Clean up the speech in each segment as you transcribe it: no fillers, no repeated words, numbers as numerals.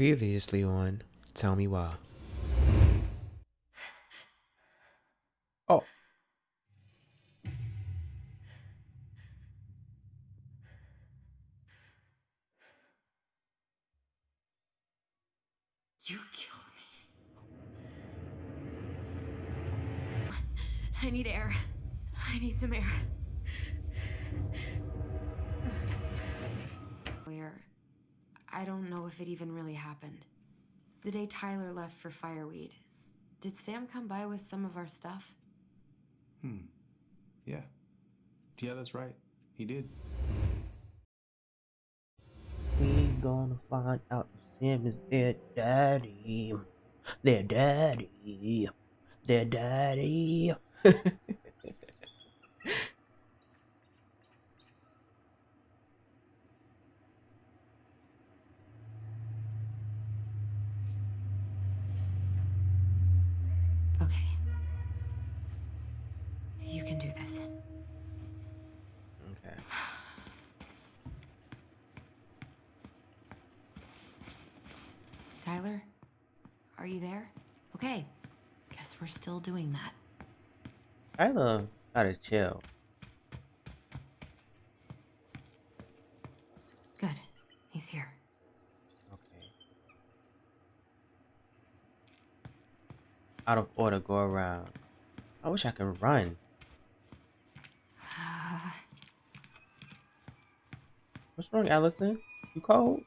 Previously on Tell Me Why. Oh, You killed me. I need air. I need some air. Where I don't know if it even really happened. The day Tyler left for Fireweed, did Sam come by with some of our stuff? Yeah. Yeah, that's right. He did. we gonna find out if Sam is their daddy. Their daddy. Their daddy. Okay. You can do this. Okay. Tyler, are you there? Okay. Guess we're still doing that. Tyler gotta chill. Good. He's here. Okay. Out of order, go around. I wish I could run. What's wrong, Allison? You cold?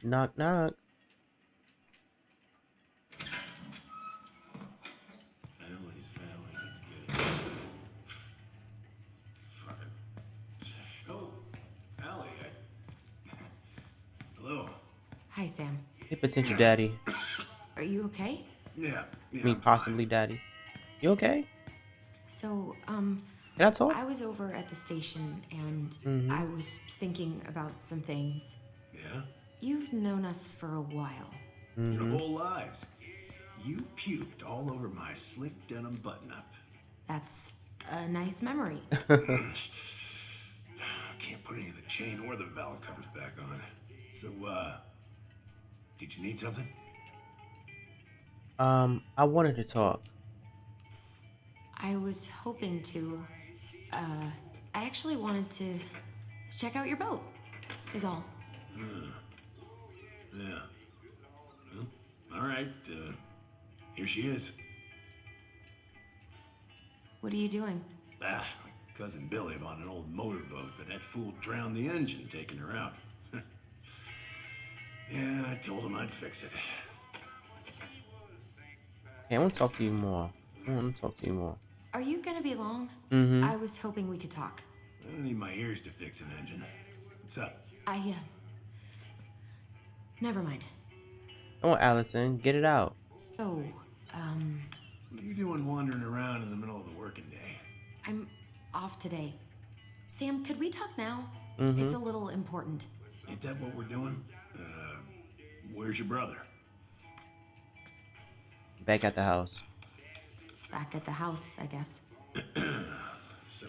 Knock, knock. Family's family. Fucking. Oh, Allie. Hello. Hi, Sam. Hey, potential daddy. Are you okay? Yeah. I mean, I'm possibly fine. daddy. You okay? So, Can I talk? I was over at the station and Mm-hmm. I was thinking about some things. Yeah? You've known us for a while. Your Mm-hmm. whole lives. You puked all over my slick denim button up. That's a nice memory. Can't put any of the chain or the valve covers back on. So, did you need something? I wanted to talk. I was hoping to, I actually wanted to check out your boat, is all. Yeah. Well, all right. Here she is. What are you doing? My cousin Billy bought an old motorboat, but that fool drowned the engine taking her out. Yeah, I told him I'd fix it. Hey, I want to talk to you more. I want to talk to you more. Are you gonna be long? Mm-hmm. I was hoping we could talk. I don't need my ears to fix an engine. What's up? Never mind. Come on, Allison, get it out. So, What are you doing wandering around in the middle of the working day? I'm off today. Sam, could we talk now? Mm-hmm. It's a little important. Ain't that what we're doing? Where's your brother? Back at the house. Back at the house, I guess. So,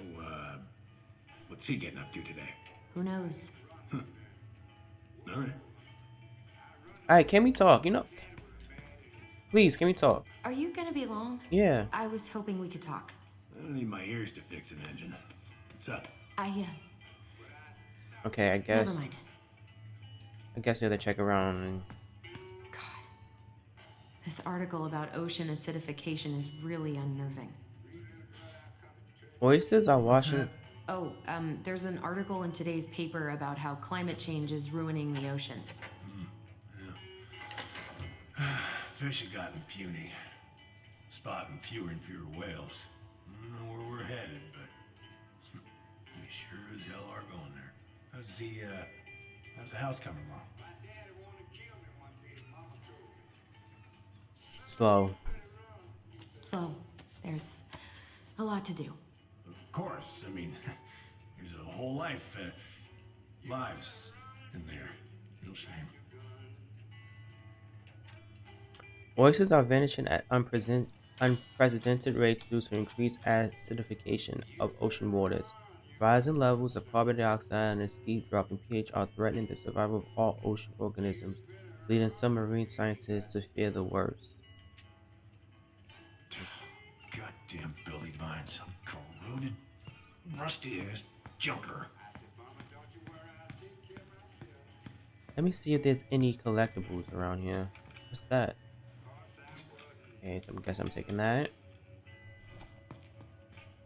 what's he getting up to today? Who knows? All right. All right, can we talk? Please, can we talk? Are you gonna be long? Yeah. I was hoping we could talk. I don't need my ears to fix an engine. What's up? Okay, I Never guess. mind. I guess you have to check around. And... God. This article about ocean acidification is really unnerving. Oysters are washing. Oh, there's an article in today's paper about how climate change is ruining the ocean. Fish have gotten puny. Spotting fewer and fewer whales. I don't know where we're headed, but we sure as hell are going there. How's the house coming along? Slow. Slow. There's a lot to do. Of course. I mean, there's a whole lives in there. No shame. Oysters are vanishing at unprecedented rates due to increased acidification of ocean waters. Rising levels of carbon dioxide and a steep drop in pH are threatening the survival of all ocean organisms, leading some marine scientists to fear the worst. Goddamn Billy Mines, some corroded, rusty-ass junker. Let me see if there's any collectibles around here. What's that? Okay, so I guess I'm taking that.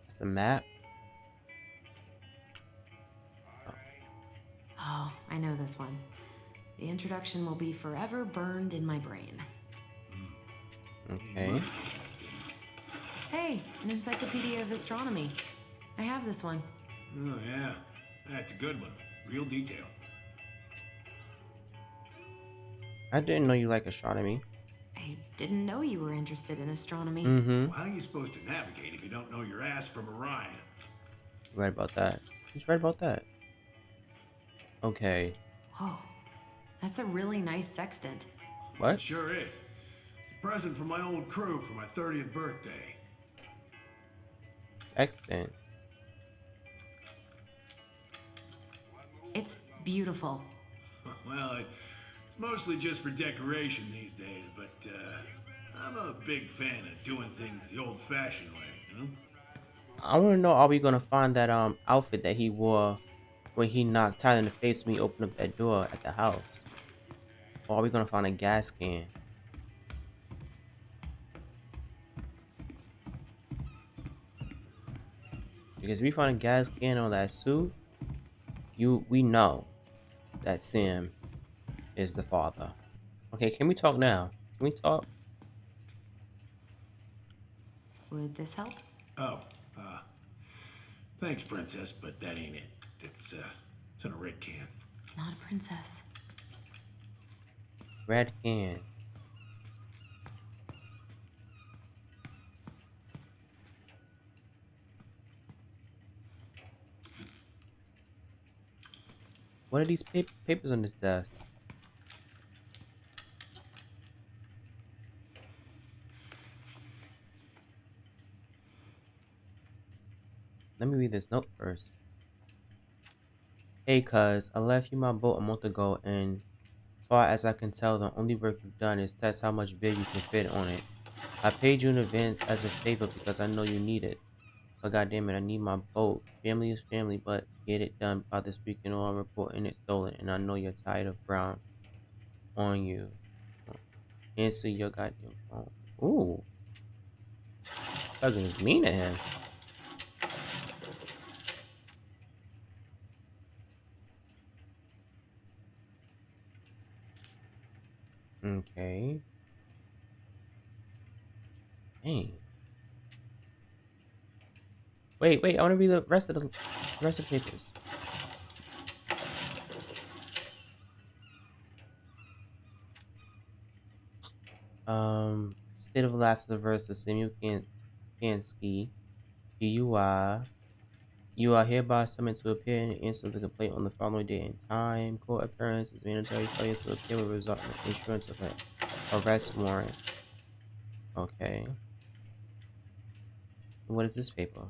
That's a map. Oh, I know this one. The introduction will be forever burned in my brain. Okay. Hey, an encyclopedia of astronomy. I have this one. Oh, yeah. That's a good one. Real detail. I didn't know you like astronomy. I didn't know you were interested in astronomy. Mm-hmm. Well, how are you supposed to navigate if you don't know your ass from Orion? Right about that. Who's right about that? Okay. Whoa, that's a really nice sextant. What? It sure is. It's a present from my old crew for my 30th birthday. Sextant. It's beautiful. Well, it's mostly just for decoration these days, but I'm a big fan of doing things the old-fashioned way, you know? I want to know, are we gonna find that outfit that he wore when he knocked Tyler in the face when he opened up that door at the house? Or are we gonna find a gas can? Because if we find a gas can on that suit, we know that Sam is the father. Okay, can we talk now? Can we talk? Would this help? Oh, thanks, Princess, but that ain't it. It's in a red can. Not a princess. Red can. What are these papers on this desk? Let me read this note first. Hey cuz, I left you my boat a month ago and far as I can tell the only work you've done is test how much beer you can fit on it. I paid you in advance as a favor because I know you need it. But goddammit, I need my boat. Family is family, but get it done by this weekend or I'm reporting it stolen and I know you're tired of Brown on you. Answer your goddamn phone. Ooh. Cousin is mean to him. Okay. Dang. Wait, I want to read the rest of the papers. State of Last of the Verse, Samuel Kansky, DUI. You are hereby summoned to appear and answer the complaint on the following day and time. Court appearance is mandatory. Failure to appear will result in issuance of an arrest warrant. Okay. What is this paper?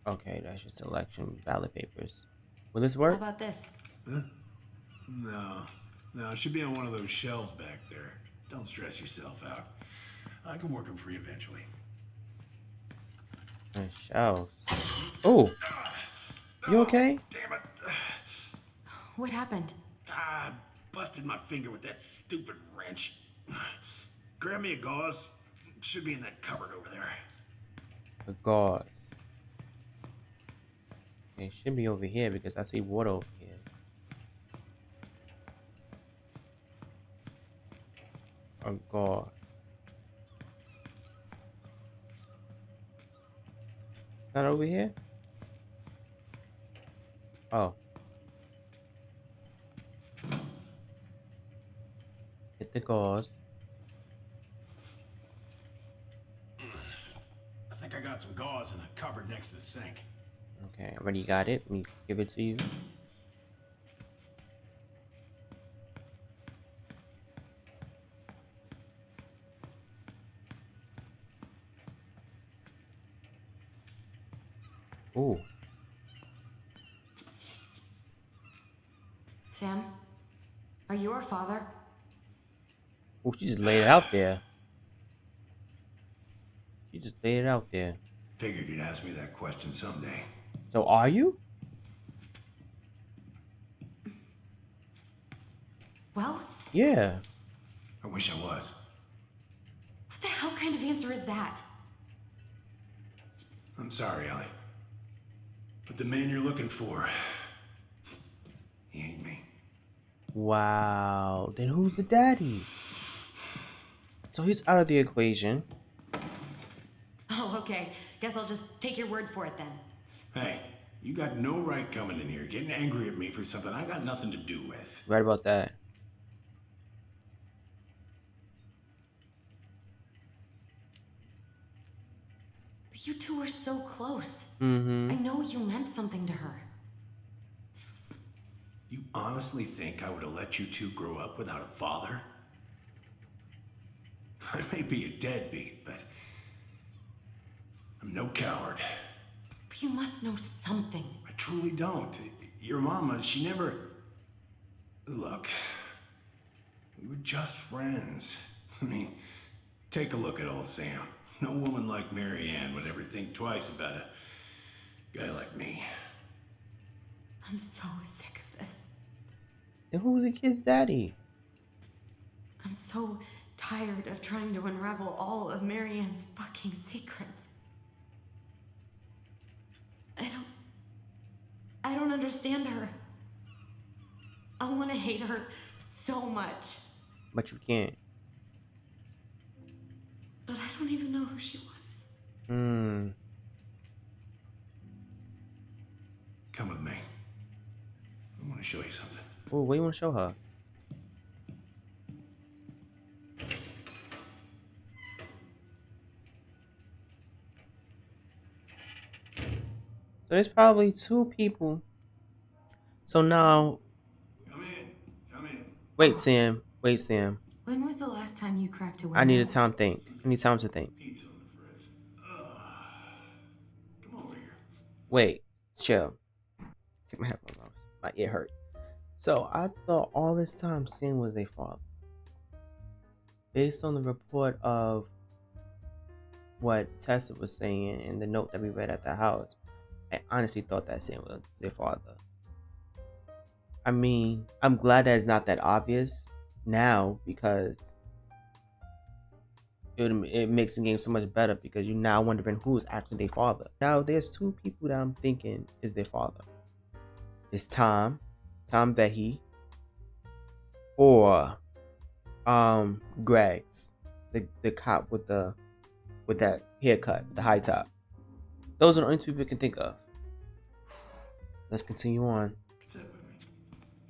Okay, that's just election ballot papers. Will this How work? about this? Huh? No, it should be on one of those shelves back there. Don't stress yourself out. I can work them free eventually. Shelves. Oh, you okay? Damn it! What happened? I busted my finger with that stupid wrench. Grab me a gauze. It should be in that cupboard over there. The gauze. Okay, it should be over here because I see water over here. A gauze. Not over here? Oh. Get the gauze. I think I got some gauze in a cupboard next to the sink. Okay, I already got it. Let me give it to you. Ooh. Sam, are you our father? Ooh, she just laid it out there. She just laid it out there. Figured you'd ask me that question someday. So are you? Well, Yeah. I wish I was. what the hell kind of answer is that? I'm sorry, Ellie. But the man you're looking for, he ain't me. Wow. Then who's the daddy? So he's out of the equation. Oh, okay. Guess I'll just take your word for it then. Hey, you got no right coming in here getting angry at me for something I got nothing to do with. Right about that. But you two were so close. Mm-hmm. I know you meant something to her. You honestly think I would have let you two grow up without a father? I may be a deadbeat, but I'm no coward. But you must know something. I truly don't. Your mama, she never... Look, we were just friends. I mean, take a look at old Sam. No woman like Mary Ann would ever think twice about a guy like me. I'm so sick of this. Then who's the kid's daddy? I'm so tired of trying to unravel all of Marianne's fucking secrets. I don't understand her. I want to hate her so much, But you can't. but I don't even know who she was. Hmm. Come with me. I want to show you something. Oh, what do you want to show her? So there's probably two people. So now, Come in. Come in. wait, Sam. Wait, Sam. When was the last time you cracked a window? I need a time think. I need time to think. Pizza on the fritz. Come over here. Wait, chill. Take my headphones off. My ear hurt. So I thought all this time Sam was a father. Based on the report of what Tessa was saying in the note that we read at the house, I honestly thought that Sam was their father. I mean, I'm glad that it's not that obvious now because it makes the game so much better because you're now wondering who's actually their father. Now, there's two people that I'm thinking is their father. It's Tom Vehey, or Greggs, the cop with that haircut, the high top. Those are the only two people I can think of. Let's continue on. Sit with me.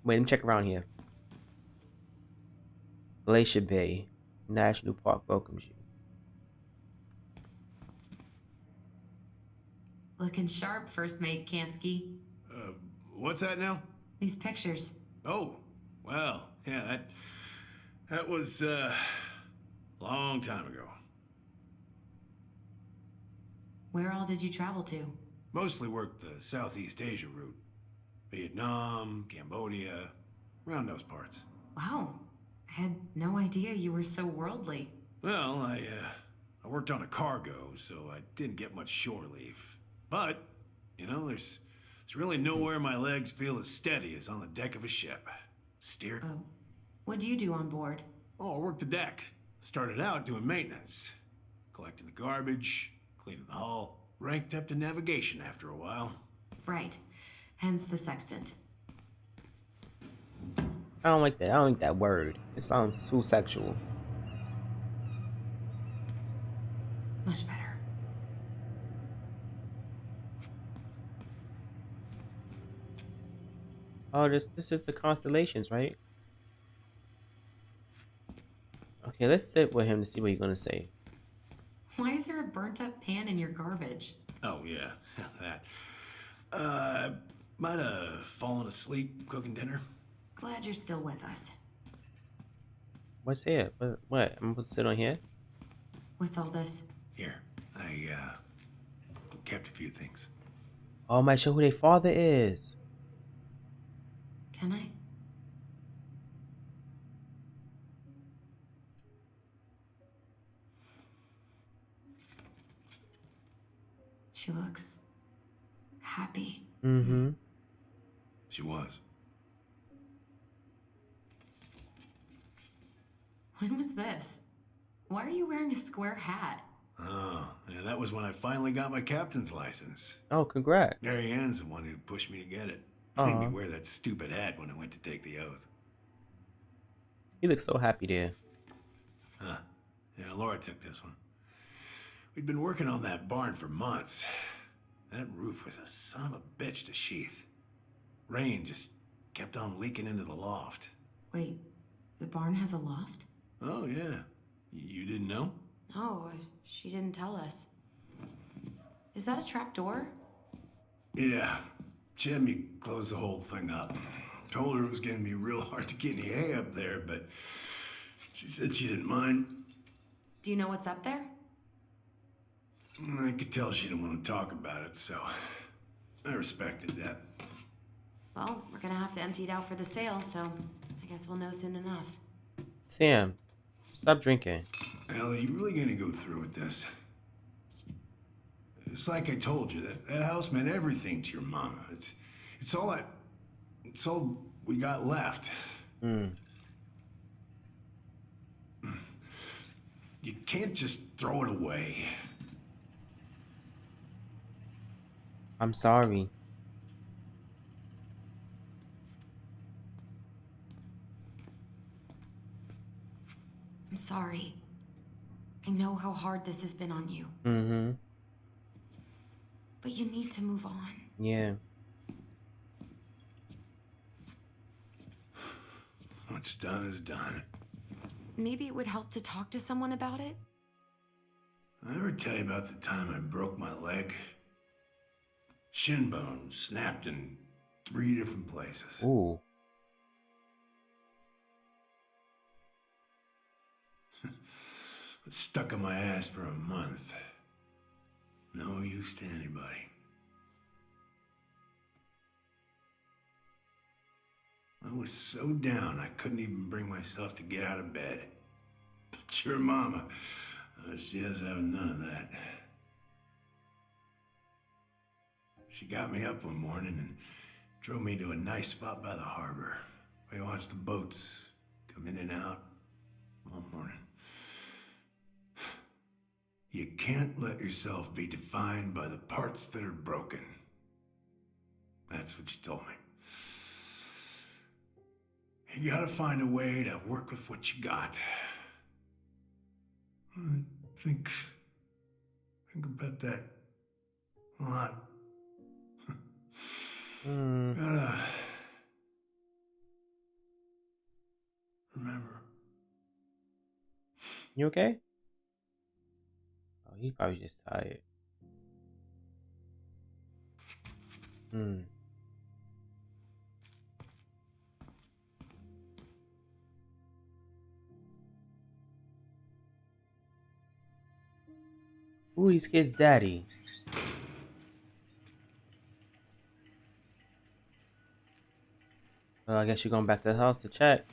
Wait, let me check around here. Glacier Bay National Park welcomes you. Looking sharp, first mate Kansky. What's that now? These pictures. Oh, well, yeah, that was long time ago. Where all did you travel to? Mostly worked the Southeast Asia route. Vietnam, Cambodia, around those parts. Wow. I had no idea you were so worldly. Well, I worked on a cargo, so I didn't get much shore leave. But, you know, there's really nowhere my legs feel as steady as on the deck of a ship. Steered. Oh. What do you do on board? Oh, I worked the deck. Started out doing maintenance. Collecting the garbage, cleaning the hull. Ranked up to navigation after a while. Right. Hence the sextant. I don't like that. I don't like that word. It sounds too sexual. Much better. Oh, this is the constellations, right? Okay, let's sit with him to see what he's gonna say. Why is there a burnt up pan in your garbage? Oh, yeah, that. Might have fallen asleep cooking dinner. Glad you're still with us. What's here? What? I'm supposed to sit on here? What's all this? Here, I kept a few things. Oh, might show who their father is. Can I? She looks happy. Mm-hmm. She was. When was this? Why are you wearing a square hat? Oh, yeah, that was when I finally got my captain's license. Oh, congrats. Mary Ann's the one who pushed me to get it. Made me wear that stupid hat when I went to take the oath. He looks so happy there. Huh. Yeah, Laura took this one. We'd been working on that barn for months. That roof was a son of a bitch to sheath. Rain just kept on leaking into the loft. Wait, the barn has a loft? Oh, yeah. You didn't know? Oh, she didn't tell us. Is that a trap door? Yeah. She had me close the whole thing up. Told her it was going to be real hard to get any hay up there, but she said she didn't mind. Do you know what's up there? I could tell she didn't want to talk about it, so I respected that. Well, we're gonna have to empty it out for the sale, so I guess we'll know soon enough. Sam, stop drinking. Ellie, you really gonna go through with this? It's like I told you, that house meant everything to your mama. It's all we got left. Mm. You can't just throw it away. I'm sorry. I'm sorry. I know how hard this has been on you, Mm-hmm. but you need to move on. Yeah. What's done is done. Maybe it would help to talk to someone about it? I ever tell you about the time I broke my leg? Shin bone snapped in 3 different places. Ooh. It's stuck in my ass for a month. No use to anybody. I was so down I couldn't even bring myself to get out of bed. But your mama, she has having none of that. She got me up one morning and drove me to a nice spot by the harbor. We watched the boats come in and out all morning. You can't let yourself be defined by the parts that are broken. That's what you told me. You gotta find a way to work with what you got. Think about that a lot. Gotta remember. You okay? Oh, he probably just tired. Ooh, he's kid's daddy. Well, I guess you're going back to the house to check.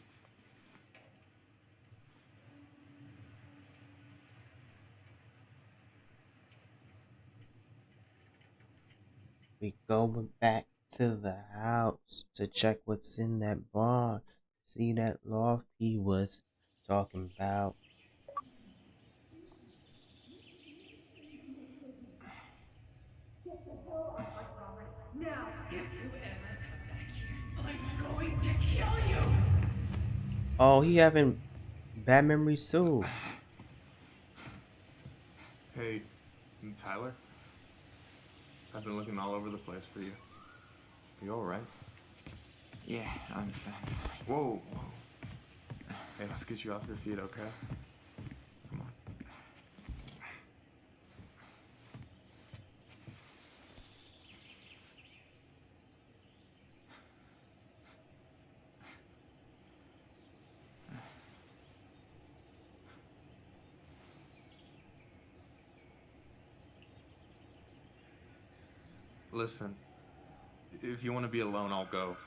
We going back to the house to check what's in that barn. See that loft he was talking about. Oh, he having bad memories too. Hey, Tyler? I've been looking all over the place for you. You alright? Yeah, I'm fine. Whoa, whoa. Hey, let's get you off your feet, okay? Come on. Listen, if you want to be alone, I'll go.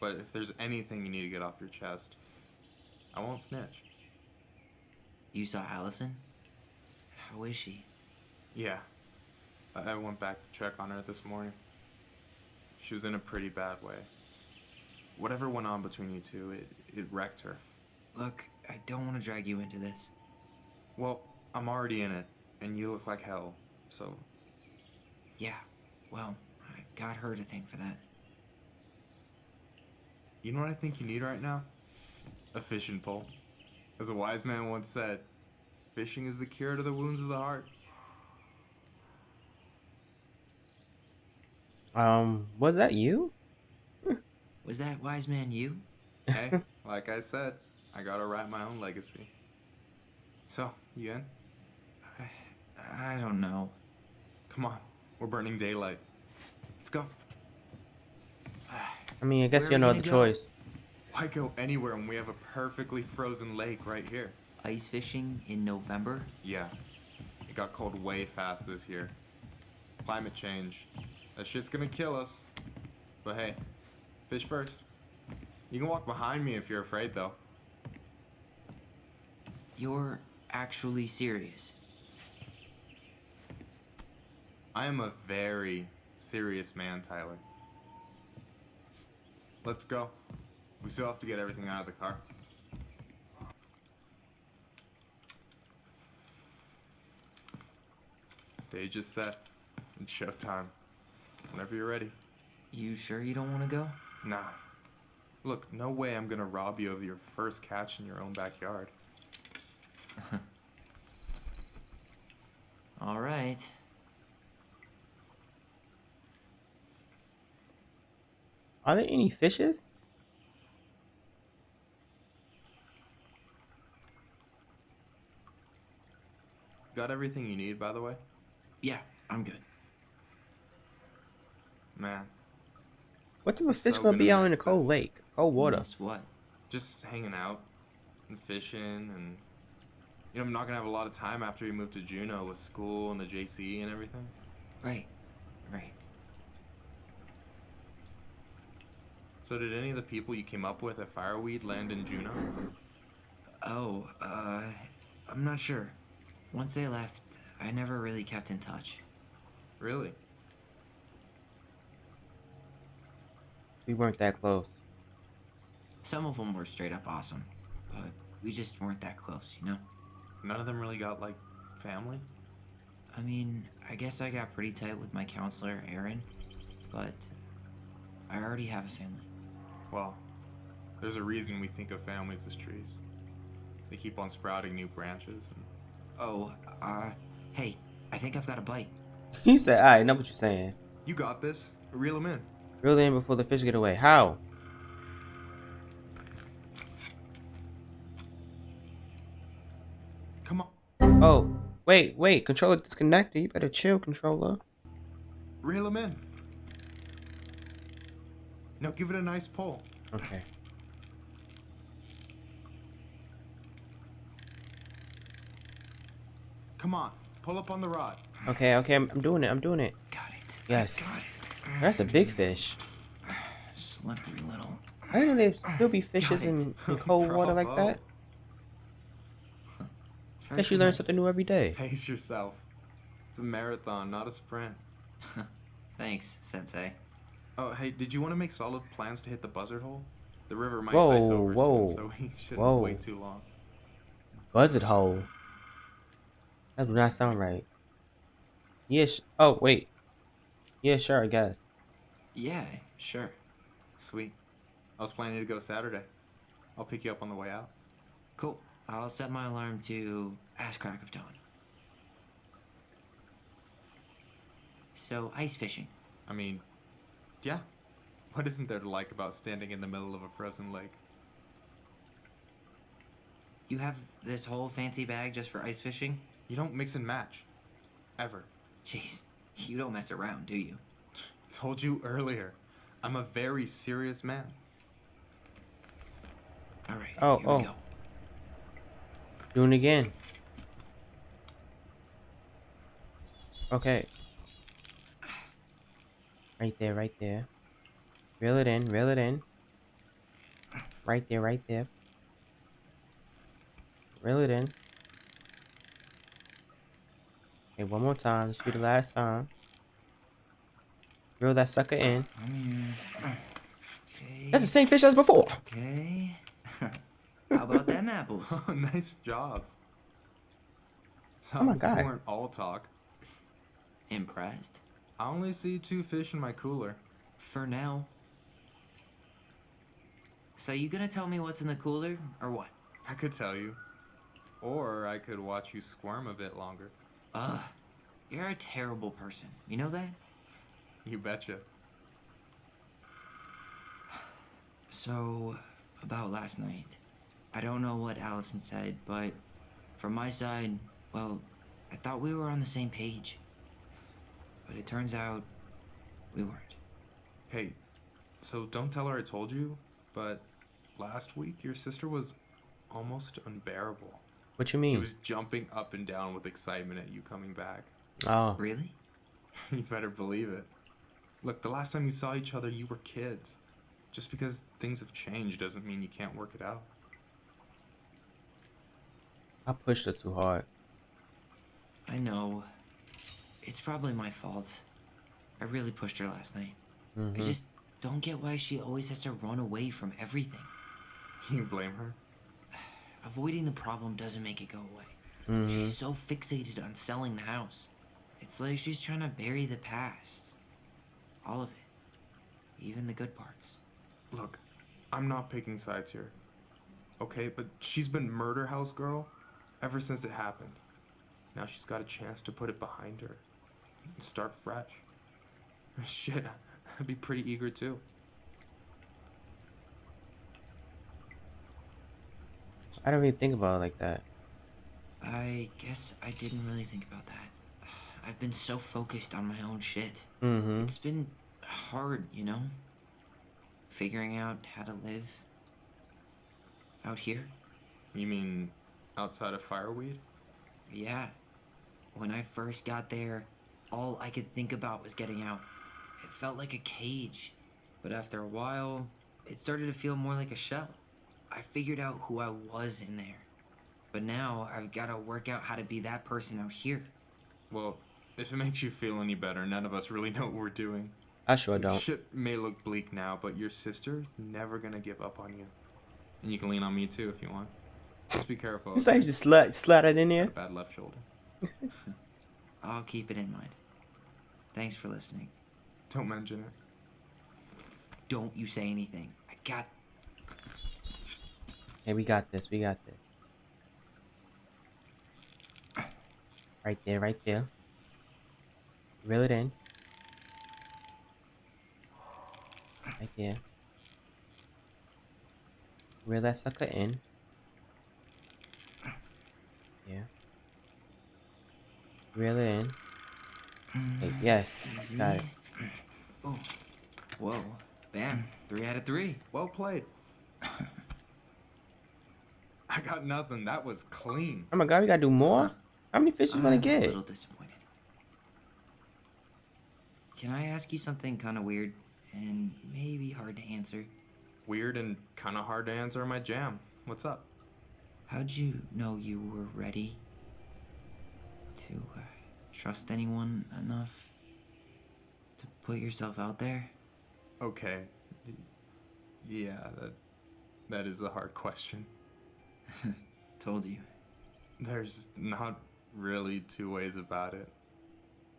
But if there's anything you need to get off your chest, I won't snitch. You saw Allison? How is she? Yeah. I went back to check on her this morning. She was in a pretty bad way. Whatever went on between you two, it wrecked her. Look, I don't want to drag you into this. Well, I'm already in it, and you look like hell, so... Yeah, well, I got her to thank for that. You know what I think you need right now? A fishing pole. As a wise man once said, fishing is the cure to the wounds of the heart. Was that you? Was that wise man you? Hey, like I said, I gotta write my own legacy. So, you in? I don't know. Come on, we're burning daylight. Let's go. I mean, I guess Where you are know we the gonna go? choice. Why go anywhere when we have a perfectly frozen lake right here? Ice fishing in November? Yeah, it got cold way fast this year. Climate change. That shit's gonna kill us. But hey, fish first. You can walk behind me if you're afraid, though. You're actually serious. I am a very serious man, Tyler. Let's go. We still have to get everything out of the car. Stage is set. It's showtime. Whenever you're ready. You sure you don't want to go? Nah. Look, no way I'm gonna rob you of your first catch in your own backyard. All right. Are there any fishes? Got everything you need, by the way? Yeah, I'm good. Man, What type of fish So gonna be gonna out in the miss cold this. lake, cold water? Miss what? just hanging out and fishing and... You know, I'm not gonna have a lot of time after we move to Juneau with school and the JC and everything. Right. Right. So did any of the people you came up with at Fireweed land in Juneau? Oh, I'm not sure. Once they left, I never really kept in touch. Really? We weren't that close. Some of them were straight up awesome, but we just weren't that close, you know? None of them really got, like, family? I mean, I guess I got pretty tight with my counselor, Aaron, but I already have a family. Well, there's a reason we think of families as trees. They keep on sprouting new branches and... Oh, hey, I think I've got a bite. You said, "I know what you're saying." You got this. Reel them in. Reel in before the fish get away. How? Come on. Oh, wait. Controller disconnected. You better chill, controller. Reel them in. No, give it a nice pull. Okay. Come on. Pull up on the rod. Okay. I'm doing it. Got it. Yes. Got it. That's a big fish. Slippery little. I didn't know there still be fishes in cold water like Bravo. that. Guess you learn something new every day. Pace yourself. It's a marathon, not a sprint. Thanks, Sensei. Oh, hey, did you want to make solid plans to hit the buzzard hole? The river might Whoa, ice over whoa, soon, so we shouldn't whoa. wait too long. Buzzard hole. That do not sound right. Yes. Oh wait. Yeah, sure. I guess. Yeah, sure. Sweet. I was planning to go Saturday. I'll pick you up on the way out. Cool. I'll set my alarm to ass crack of dawn. So, ice fishing. I mean, yeah. What isn't there to like about standing in the middle of a frozen lake? You have this whole fancy bag just for ice fishing? You don't mix and match. Ever. Jeez, you don't mess around, do you? Told you earlier. I'm a very serious man. All right, Oh, here oh. we go. Doing it again. Okay. Right there, right there. Reel it in, reel it in. Right there, right there. Reel it in. Okay, one more time. This should be the last time. Reel that sucker in. I'm here. Okay. That's the same fish as before. Okay. How about them apples? Oh, nice job. So, Oh my God. You weren't all talk. Impressed? I only see 2 fish in my cooler. For now. So you gonna tell me what's in the cooler, or what? I could tell you. Or I could watch you squirm a bit longer. Ugh. You're a terrible person. You know that? You betcha. So, about last night. I don't know what Allison said, but from my side, well, I thought we were on the same page. But it turns out we weren't. Hey, so don't tell her I told you, but last week your sister was almost unbearable. What you She mean? was jumping up and down with excitement at you coming back. Oh, Really? You better believe it. Look, the last time you saw each other, you were kids. Just because things have changed doesn't mean you can't work it out. I pushed her too hard. I know. It's probably my fault. I really pushed her last night. I just don't get why she always has to run away from everything. You blame her? Avoiding the problem doesn't make it go away. She's so fixated on selling the house. It's like she's trying to bury the past. All of it. Even the good parts. Look, I'm not picking sides here. Okay, but she's been murder house girl ever since it happened. Now she's got a chance to put it behind her and start fresh. Shit, I'd be pretty eager too. I don't really think about it like that. I guess I didn't really think about that. I've been so focused on my own shit. Mm-hmm. It's been hard, you know? Figuring out how to live out here. You mean outside of Fireweed? Yeah. When I first got there, all I could think about was getting out. It felt like a cage. But after a while, it started to feel more like a shell. I figured out who I was in there. But now I've got to work out how to be that person out here. Well, if it makes you feel any better, none of us really know what we're doing. I sure don't. Shit may look bleak now, but your sister's never gonna give up on you. And you can lean on me too if you want. Just be careful. You say you just slide it in there? Bad left shoulder. I'll keep it in mind. Thanks for listening. Don't mention it. Don't you say anything. I got... Hey, we got this. We got this. Right there, right there. Reel it in. Right there. Reel that sucker in. Yeah. Reel it in. Okay, yes. Got it. Oh. Whoa. Bam. 3 out of 3. Well played. I got nothing. That was clean. Oh my god, we gotta do more? How many fish you gonna I'm a get? little disappointed. Can I ask you something kind of weird and maybe hard to answer? Weird and kind of hard to answer my jam. What's up? How'd you know you were ready to trust anyone enough to put yourself out there? Okay. Yeah, that is a hard question. Told you. There's not really 2 ways about it.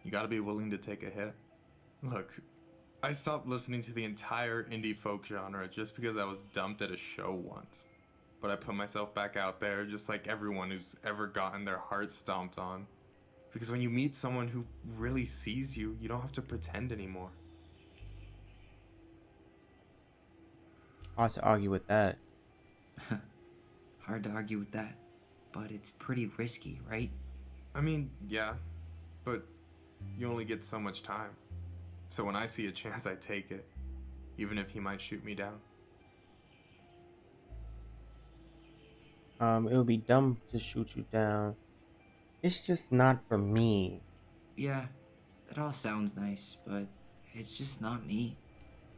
You gotta be willing to take a hit. Look, I stopped listening to the entire indie folk genre just because I was dumped at a show once. But I put myself back out there just like everyone who's ever gotten their heart stomped on. Because when you meet someone who really sees you, you don't have to pretend anymore. Hard to argue with that. Hard to argue with that, but it's pretty risky, right? I mean, yeah, but you only get so much time. So when I see a chance, I take it, even if he might shoot me down. It would be dumb to shoot you down. It's just not for me. Yeah, that all sounds nice, but It's just not me.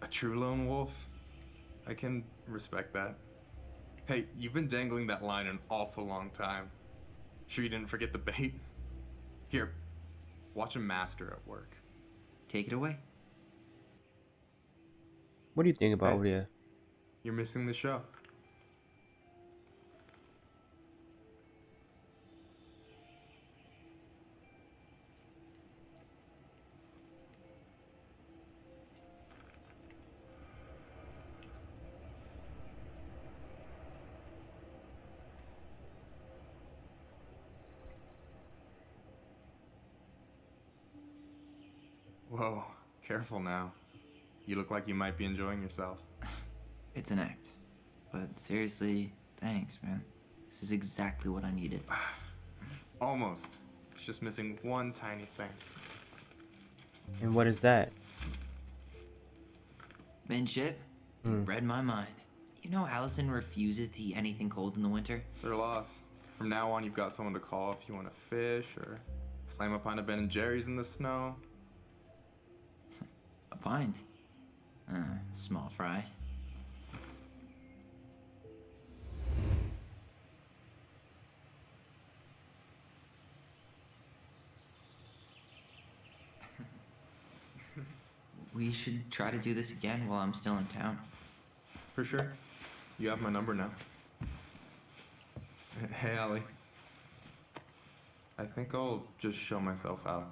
A true lone wolf? I can respect that. Hey, you've been dangling that line an awful long time. Sure you didn't forget the bait? Here, watch a master at work. Take it away. What do you think about Hey. over there? You're missing the show. Whoa, careful now. You look like you might be enjoying yourself. It's an act. But seriously, thanks, man. This is exactly what I needed. Almost. It's just missing one tiny thing. And what is that? Manship, you read my mind. You know Allison refuses to eat anything cold in the winter? It's their loss. From now on, you've got someone to call if you want to fish or slam a pint of Ben and Jerry's in the snow. A pint. Small fry. We should try to do this again while I'm still in town. For sure. You have my number now. Hey, Allie. I think I'll just show myself out.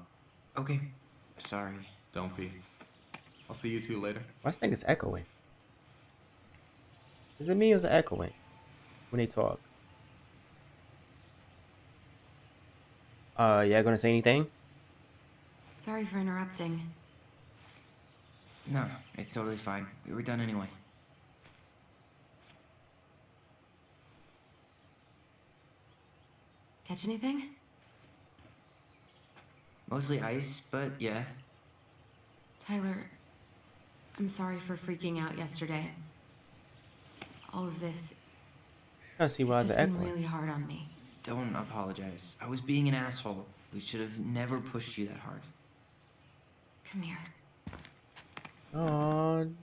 Okay. Sorry. Don't be. I'll see you two later. Why this thing is echoing? Is it me or is it echoing when they talk? Yeah, gonna say anything? Sorry for interrupting. No, it's totally fine. We were done anyway. Catch anything? Mostly ice, but yeah. Tyler, I'm sorry for freaking out yesterday. All of this I see why has it's just been echoing. really hard on me. Don't apologize. I was being an asshole. We should have never pushed you that hard. Come here. Aww.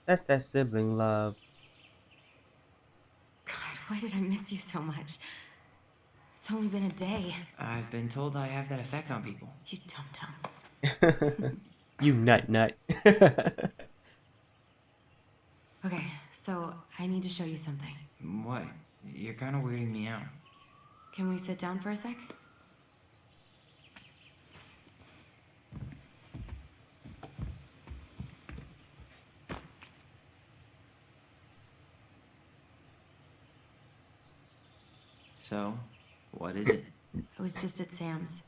That's that sibling love. God, why did I miss you so much? It's only been a day. I've been told I have that effect on people. You dum-dum. You nut. Okay, so I need to show you something. What? You're kind of weirding me out. Can we sit down for a sec? So, what is it? I was just at Sam's.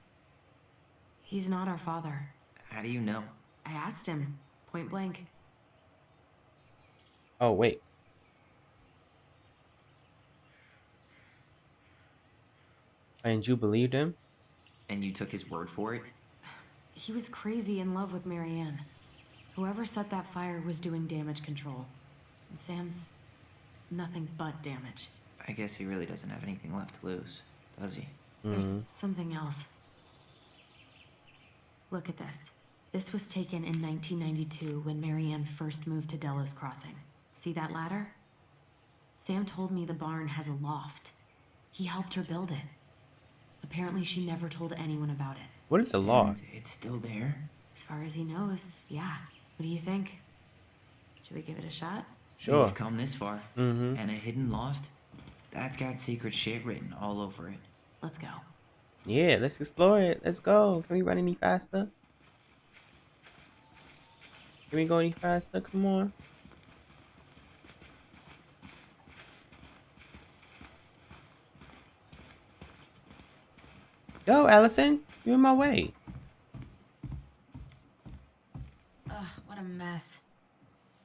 He's not our father. How do you know? I asked him, point blank. Oh, wait. And you believed him? And you took his word for it? He was crazy in love with Marianne. Whoever set that fire was doing damage control. And Sam's nothing but damage. I guess he really doesn't have anything left to lose, does he? There's something else. Look at this. This was taken in 1992 when Marianne first moved to Delos Crossing. See that ladder? Sam told me the barn has a loft. He helped her build it. Apparently she never told anyone about it. What is a law? And it's still there? As far as he knows, yeah. What do you think? Should we give it a shot? Sure. We've come this far. Mm-hmm. And a hidden loft? That's got secret shit written all over it. Let's go. Yeah, let's explore it. Let's go. Can we run any faster? Can we go any faster? Come on. Go, Allison. You're in my way. Ugh, what a mess.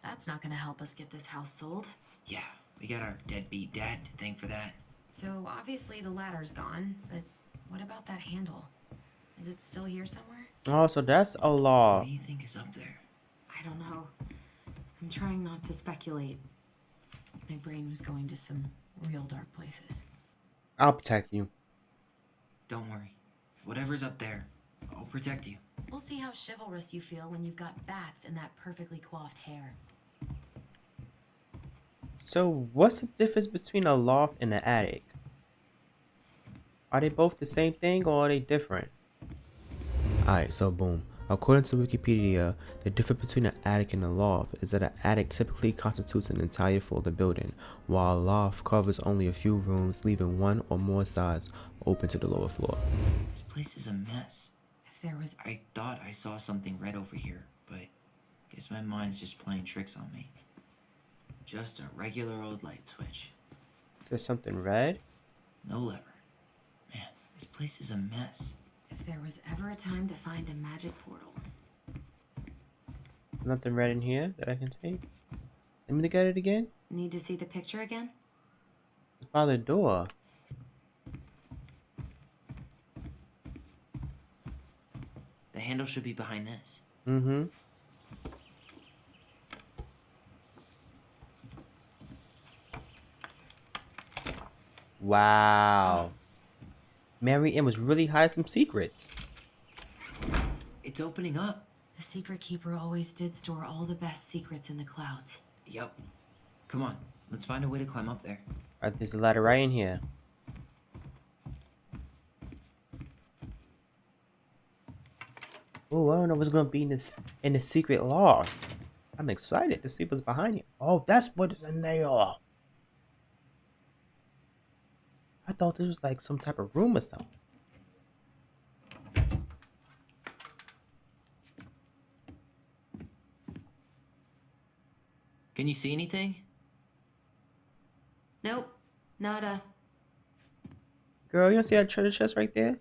That's not gonna help us get this house sold. Yeah, we got our deadbeat dad to thank for that. So obviously the ladder's gone, but what about that handle? Is it still here somewhere? Oh, so that's a law. What do you think is up there? I don't know. I'm trying not to speculate. My brain was going to some real dark places. I'll protect you. Don't worry. Whatever's up there, I'll protect you. We'll see how chivalrous you feel when you've got bats and that perfectly coiffed hair. So, what's the difference between a loft and an attic? Are they both the same thing or are they different? Alright, so boom. According to Wikipedia, the difference between an attic and a loft is that an attic typically constitutes an entire floor of the building, while a loft covers only a few rooms, leaving one or more sides open to the lower floor. This place is a mess. If there was I thought I saw something red over here, but guess my mind's just playing tricks on me. Just a regular old light switch. Is there something red? No lever. Man, this place is a mess. if there was ever a time to find a magic portal. Nothing red in here that I can take. Let me look at it again. Need to see the picture again? It's by the door. The handle should be behind this. Mm-hmm. Wow. Mary Ann was really hiding some secrets. It's opening up. The secret keeper always did store all the best secrets in the clouds. Yep. Come on, let's find a way to climb up there. Alright, there's a ladder right in here. Oh, I don't know what's gonna be in the secret loft. I'm excited to see what's behind it. Oh, that's what is in there. I thought this was like some type of room or something. Can you see anything? Nope, nada. Girl, you don't see that treasure chest right there?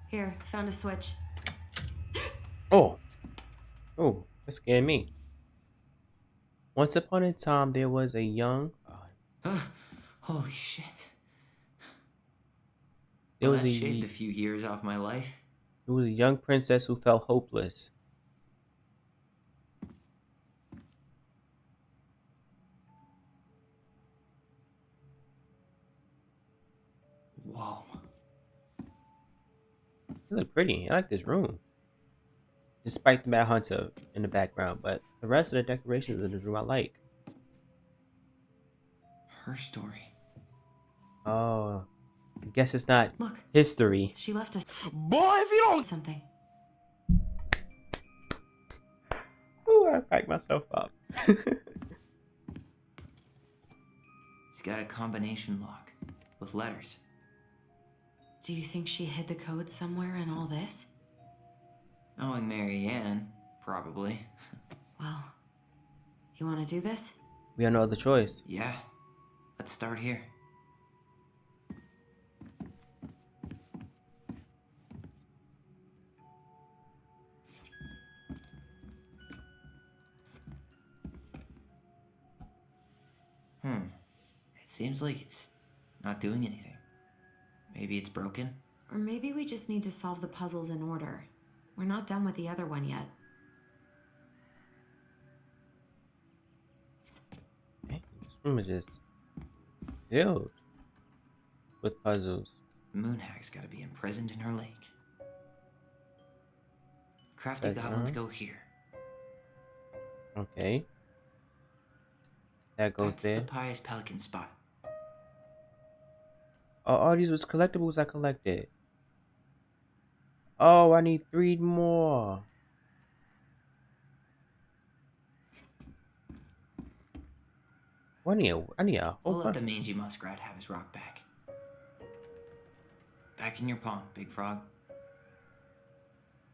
Here, found a switch. Oh. Oh, that scared me. Once upon a time, there was a young... Holy shit. There was That a shaved a few years off my life. It was a young princess who felt hopeless. Whoa. It look pretty. I like this room. Despite the Mad Hunter in the background, but the rest of the decorations of the room I like. Her story. Oh, I guess it's not Look, history. she left us Boy, if you don't... something. Ooh, I packed myself up. It's got a combination lock with letters. Do you think she hid the code somewhere in all this? Knowing Mary Ann, probably. Well, you want to do this? We have no other choice. Yeah. Let's start here. It seems like it's not doing anything. Maybe it's broken? Or maybe we just need to solve the puzzles in order. We're not done with the other one yet. Man, this room is just filled with puzzles. Moonhag's gotta be imprisoned in her lake. Crafty goblins go here. Okay. That goes That's there. the Pious Pelican spot. Oh, all these was collectibles I collected. Oh, I need 3 more. I need a whole We'll let bunch. the mangy muskrat have his rock back. Back in your pond, Big Frog.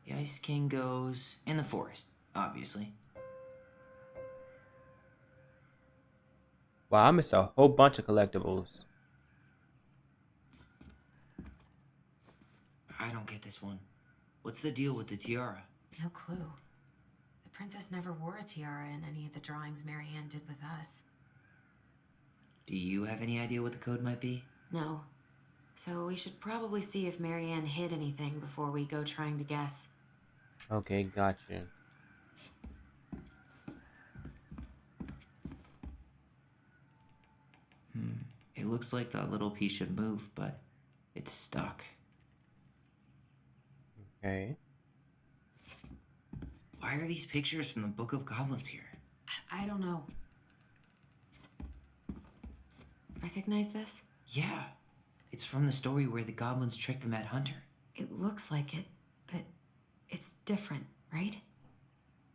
The Ice King goes in the forest, obviously. Wow, I missed a whole bunch of collectibles. I don't get this one. What's the deal with the tiara? No clue. The princess never wore a tiara in any of the drawings Mary Ann did with us. Do you have any idea what the code might be? No. So we should probably see if Mary Ann hid anything before we go trying to guess. Okay, gotcha. It looks like that little piece should move, but it's stuck. Okay. Why are these pictures from the Book of Goblins here? I don't know. Recognize this? Yeah, it's from the story where the goblins tricked the Mad Hunter. It looks like it, but it's different, right?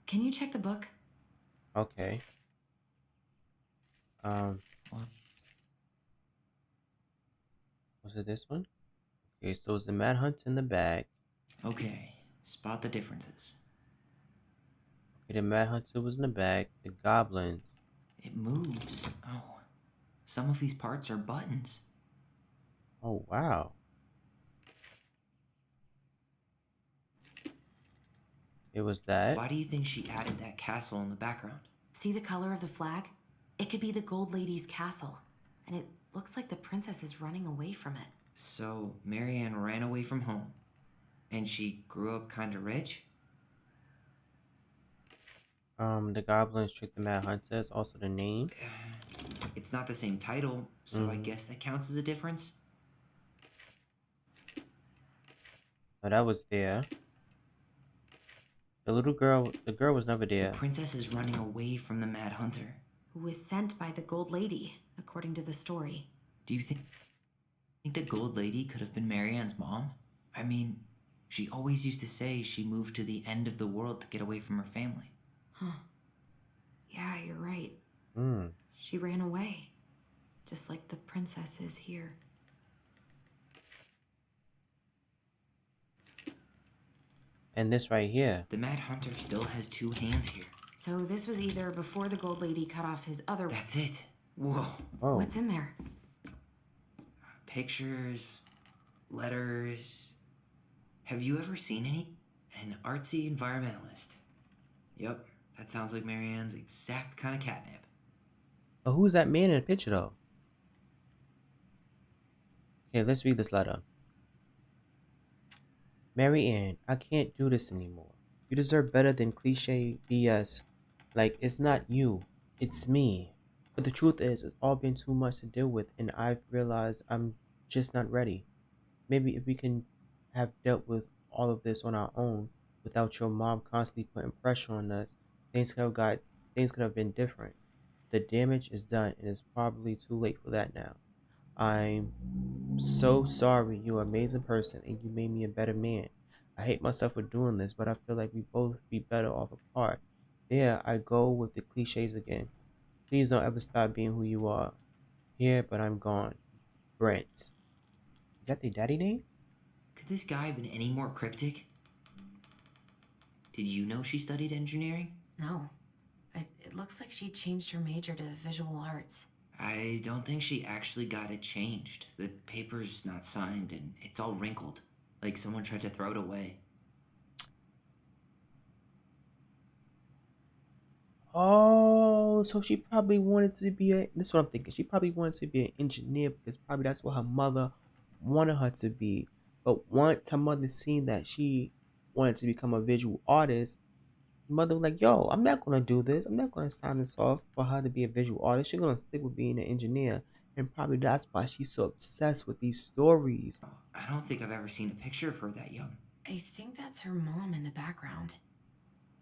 Can you check the book? Okay. What? Was it this one? Okay, so it's the Mad Hunt's in the bag. Okay, spot the differences. Okay, the Mad Hunter was in the bag. The goblins. It moves. Oh, some of these parts are buttons. Oh, wow. It was that. Why do you think she added that castle in the background? See the color of the flag? It could be the Gold Lady's castle. And it looks like the princess is running away from it. So, Marianne ran away from home. And she grew up kinda rich? The goblins tricked the Mad Hunter is also the name. It's not the same title, so I guess that counts as a difference. Oh, that was there. The girl was never there. The princess is running away from the Mad Hunter. Who was sent by the Gold Lady, according to the story. Do you think the Gold Lady could have been Marianne's mom? I mean, she always used to say she moved to the end of the world to get away from her family. Huh. Yeah, you're right. Hmm. She ran away. Just like the princess is here. And this right here. The Mad Hunter still has two hands here. So this was either before the Gold Lady cut off his other... That's it. Whoa. Oh. What's in there? Pictures, letters. Have you ever seen any? An artsy environmentalist. Yep, that sounds like Marianne's exact kind of catnip. But who's that man in the picture though? Okay, let's read this letter. Marianne, I can't do this anymore. You deserve better than cliche BS. Like, it's not you, it's me. But the truth is, it's all been too much to deal with, and I've realized I'm just not ready. Maybe if we can have dealt with all of this on our own, without your mom constantly putting pressure on us, things could have been different. The damage is done, and it's probably too late for that now. I'm so sorry. You're an amazing person, and you made me a better man. I hate myself for doing this, but I feel like we both be better off apart. There I go with the cliches again. Please don't ever stop being who you are. Here, but I'm gone. Brent. Is that their daddy name? Could this guy have been any more cryptic? Did you know she studied engineering? No. It looks like she changed her major to visual arts. I don't think she actually got it changed. The paper's not signed and it's all wrinkled. Like someone tried to throw it away. Oh, so she probably wanted to be this is what I'm thinking. She probably wanted to be an engineer because probably that's what her mother wanted her to be. But once her mother seen that she wanted to become a visual artist, mother was like, yo, I'm not gonna do this. I'm not gonna sign this off for her to be a visual artist. She's gonna stick with being an engineer. And probably that's why she's so obsessed with these stories. Oh, I don't think I've ever seen a picture of her that young. I think that's her mom in the background.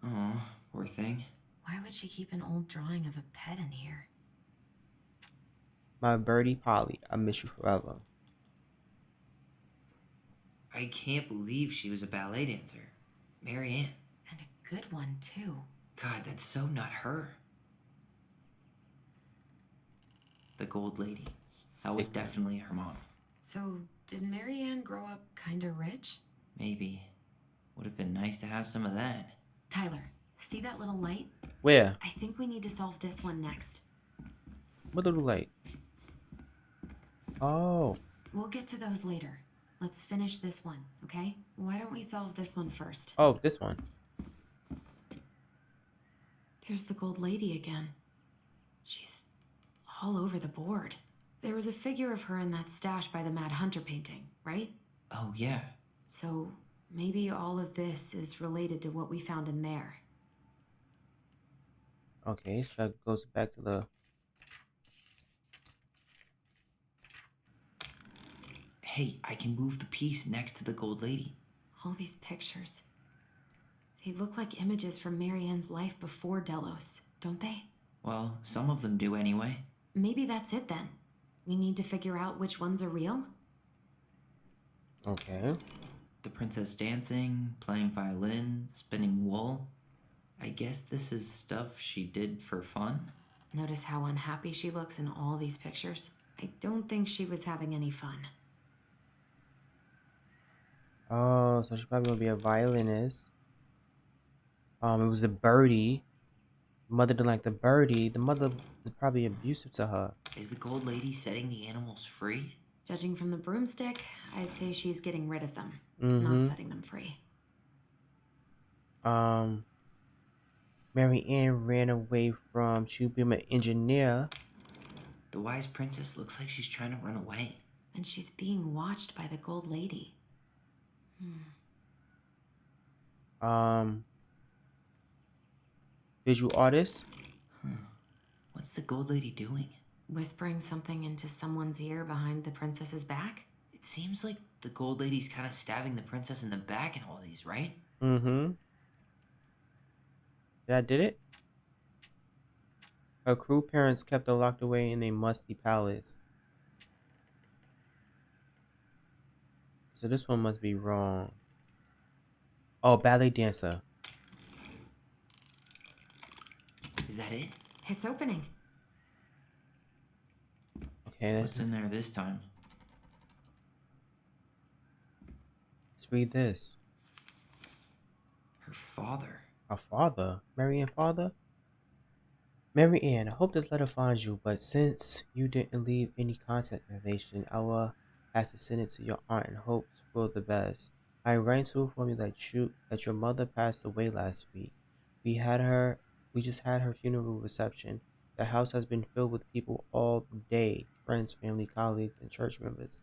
Oh, poor thing. Why would she keep an old drawing of a pet in here? My birdie Polly, I miss you forever. I can't believe she was a ballet dancer. Marianne. And a good one, too. God, that's so not her. The Gold Lady. That was definitely her mom. So, did Marianne grow up kinda rich? Maybe. Would have been nice to have some of that. Tyler, see that little light? Where? I think we need to solve this one next. What little light? Oh. We'll get to those later. Let's finish this one, okay? Why don't we solve this one first? Oh, this one. There's the Gold Lady again. She's all over the board. There was a figure of her in that stash by the Mad Hunter painting, right? Oh, yeah. So, Maybe all of this is related to what we found in there. Okay, Chuck goes back to the. Hey, I can move the piece next to the gold lady. All these pictures. They look like images from Marianne's life before Delos, don't they? Well, some of them do anyway. Maybe that's it then. We need to figure out which ones are real? Okay. The princess dancing, playing violin, spinning wool. I guess this is stuff she did for fun. Notice how unhappy she looks in all these pictures? I don't think she was having any fun. Oh, so she probably gonna be a violinist. It was a birdie. Mother didn't like the birdie. The mother was probably abusive to her. Is the gold lady setting the animals free? Judging from the broomstick, I'd say she's getting rid of them, Mm-hmm. not setting them free. Mary Ann ran away from she became an engineer. The wise princess looks like she's trying to run away. And she's being watched by the gold lady. Visual artist. What's the gold lady doing? Whispering something into someone's ear behind the princess's back? It seems like the gold lady's kind of stabbing the princess in the back in all these, right? Mm-hmm. That did it? Her cruel parents kept her locked away in a musty palace. So this one must be wrong. Oh, ballet dancer. Is that it? It's opening. Okay, What's in there this time? let's read this. Her father. Our father? Mary Ann father? Mary Ann, I hope this letter finds you, but since you didn't leave any contact information, I will have to send it to your aunt in hopes for the best. I am writing to inform you that your mother passed away last week. We just had her funeral reception. The house has been filled with people all day, friends, family, colleagues, and church members.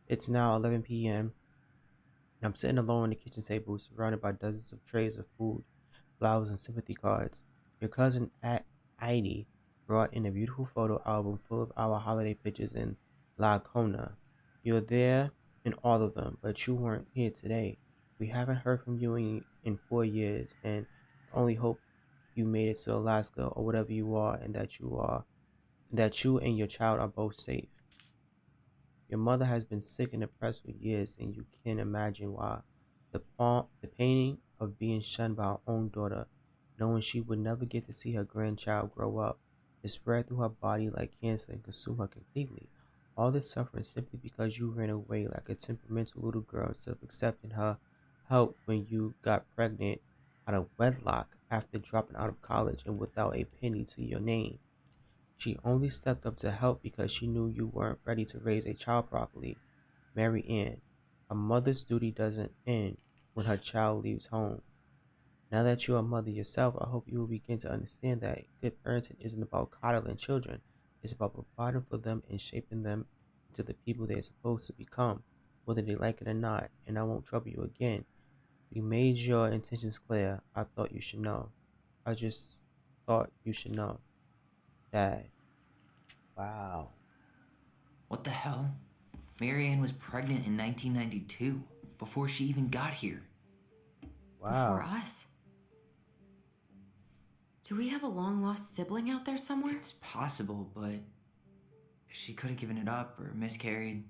It's now 11 p.m. and I'm sitting alone on the kitchen table, surrounded by dozens of trays of food, flowers, and sympathy cards. Your cousin Heidi brought in a beautiful photo album full of our holiday pictures in La Cona. You're there in all of them, but you weren't here today. We haven't heard from you in 4 years, and only hope you made it to Alaska or whatever you are, and that you and your child are both safe. Your mother has been sick and depressed for years, and you can imagine why. The pain of being shunned by her own daughter, knowing she would never get to see her grandchild grow up, is spread through her body like cancer and consume her completely. All this suffering simply because you ran away like a temperamental little girl instead of accepting her help when you got pregnant out of wedlock after dropping out of college and without a penny to your name. She only stepped up to help because she knew you weren't ready to raise a child properly. Mary Ann, a mother's duty doesn't end when her child leaves home. Now that you're a mother yourself, I hope you will begin to understand that good parenting isn't about coddling children. It's about providing for them and shaping them into the people they're supposed to become, whether they like it or not. And I won't trouble you again. We made your intentions clear. I thought you should know. I just thought you should know. Dad. Wow. What the hell? Marianne was pregnant in 1992, before she even got here. Before Wow. us. Do we have a long-lost sibling out there somewhere? It's possible, but she could have given it up or miscarried.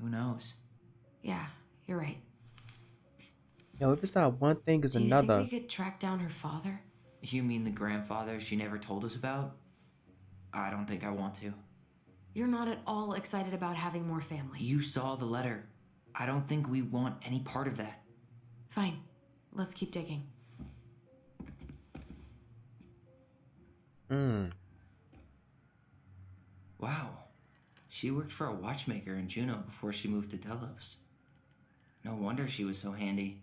Who knows? Yeah, you're right. Yo, if it's not one thing, it's Do you another. think we could track down her father? You mean the grandfather she never told us about? I don't think I want to. You're not at all excited about having more family. You saw the letter. I don't think we want any part of that. Fine. Let's keep digging. Wow. She worked for a watchmaker in Juneau before she moved to Delos. No wonder she was so handy.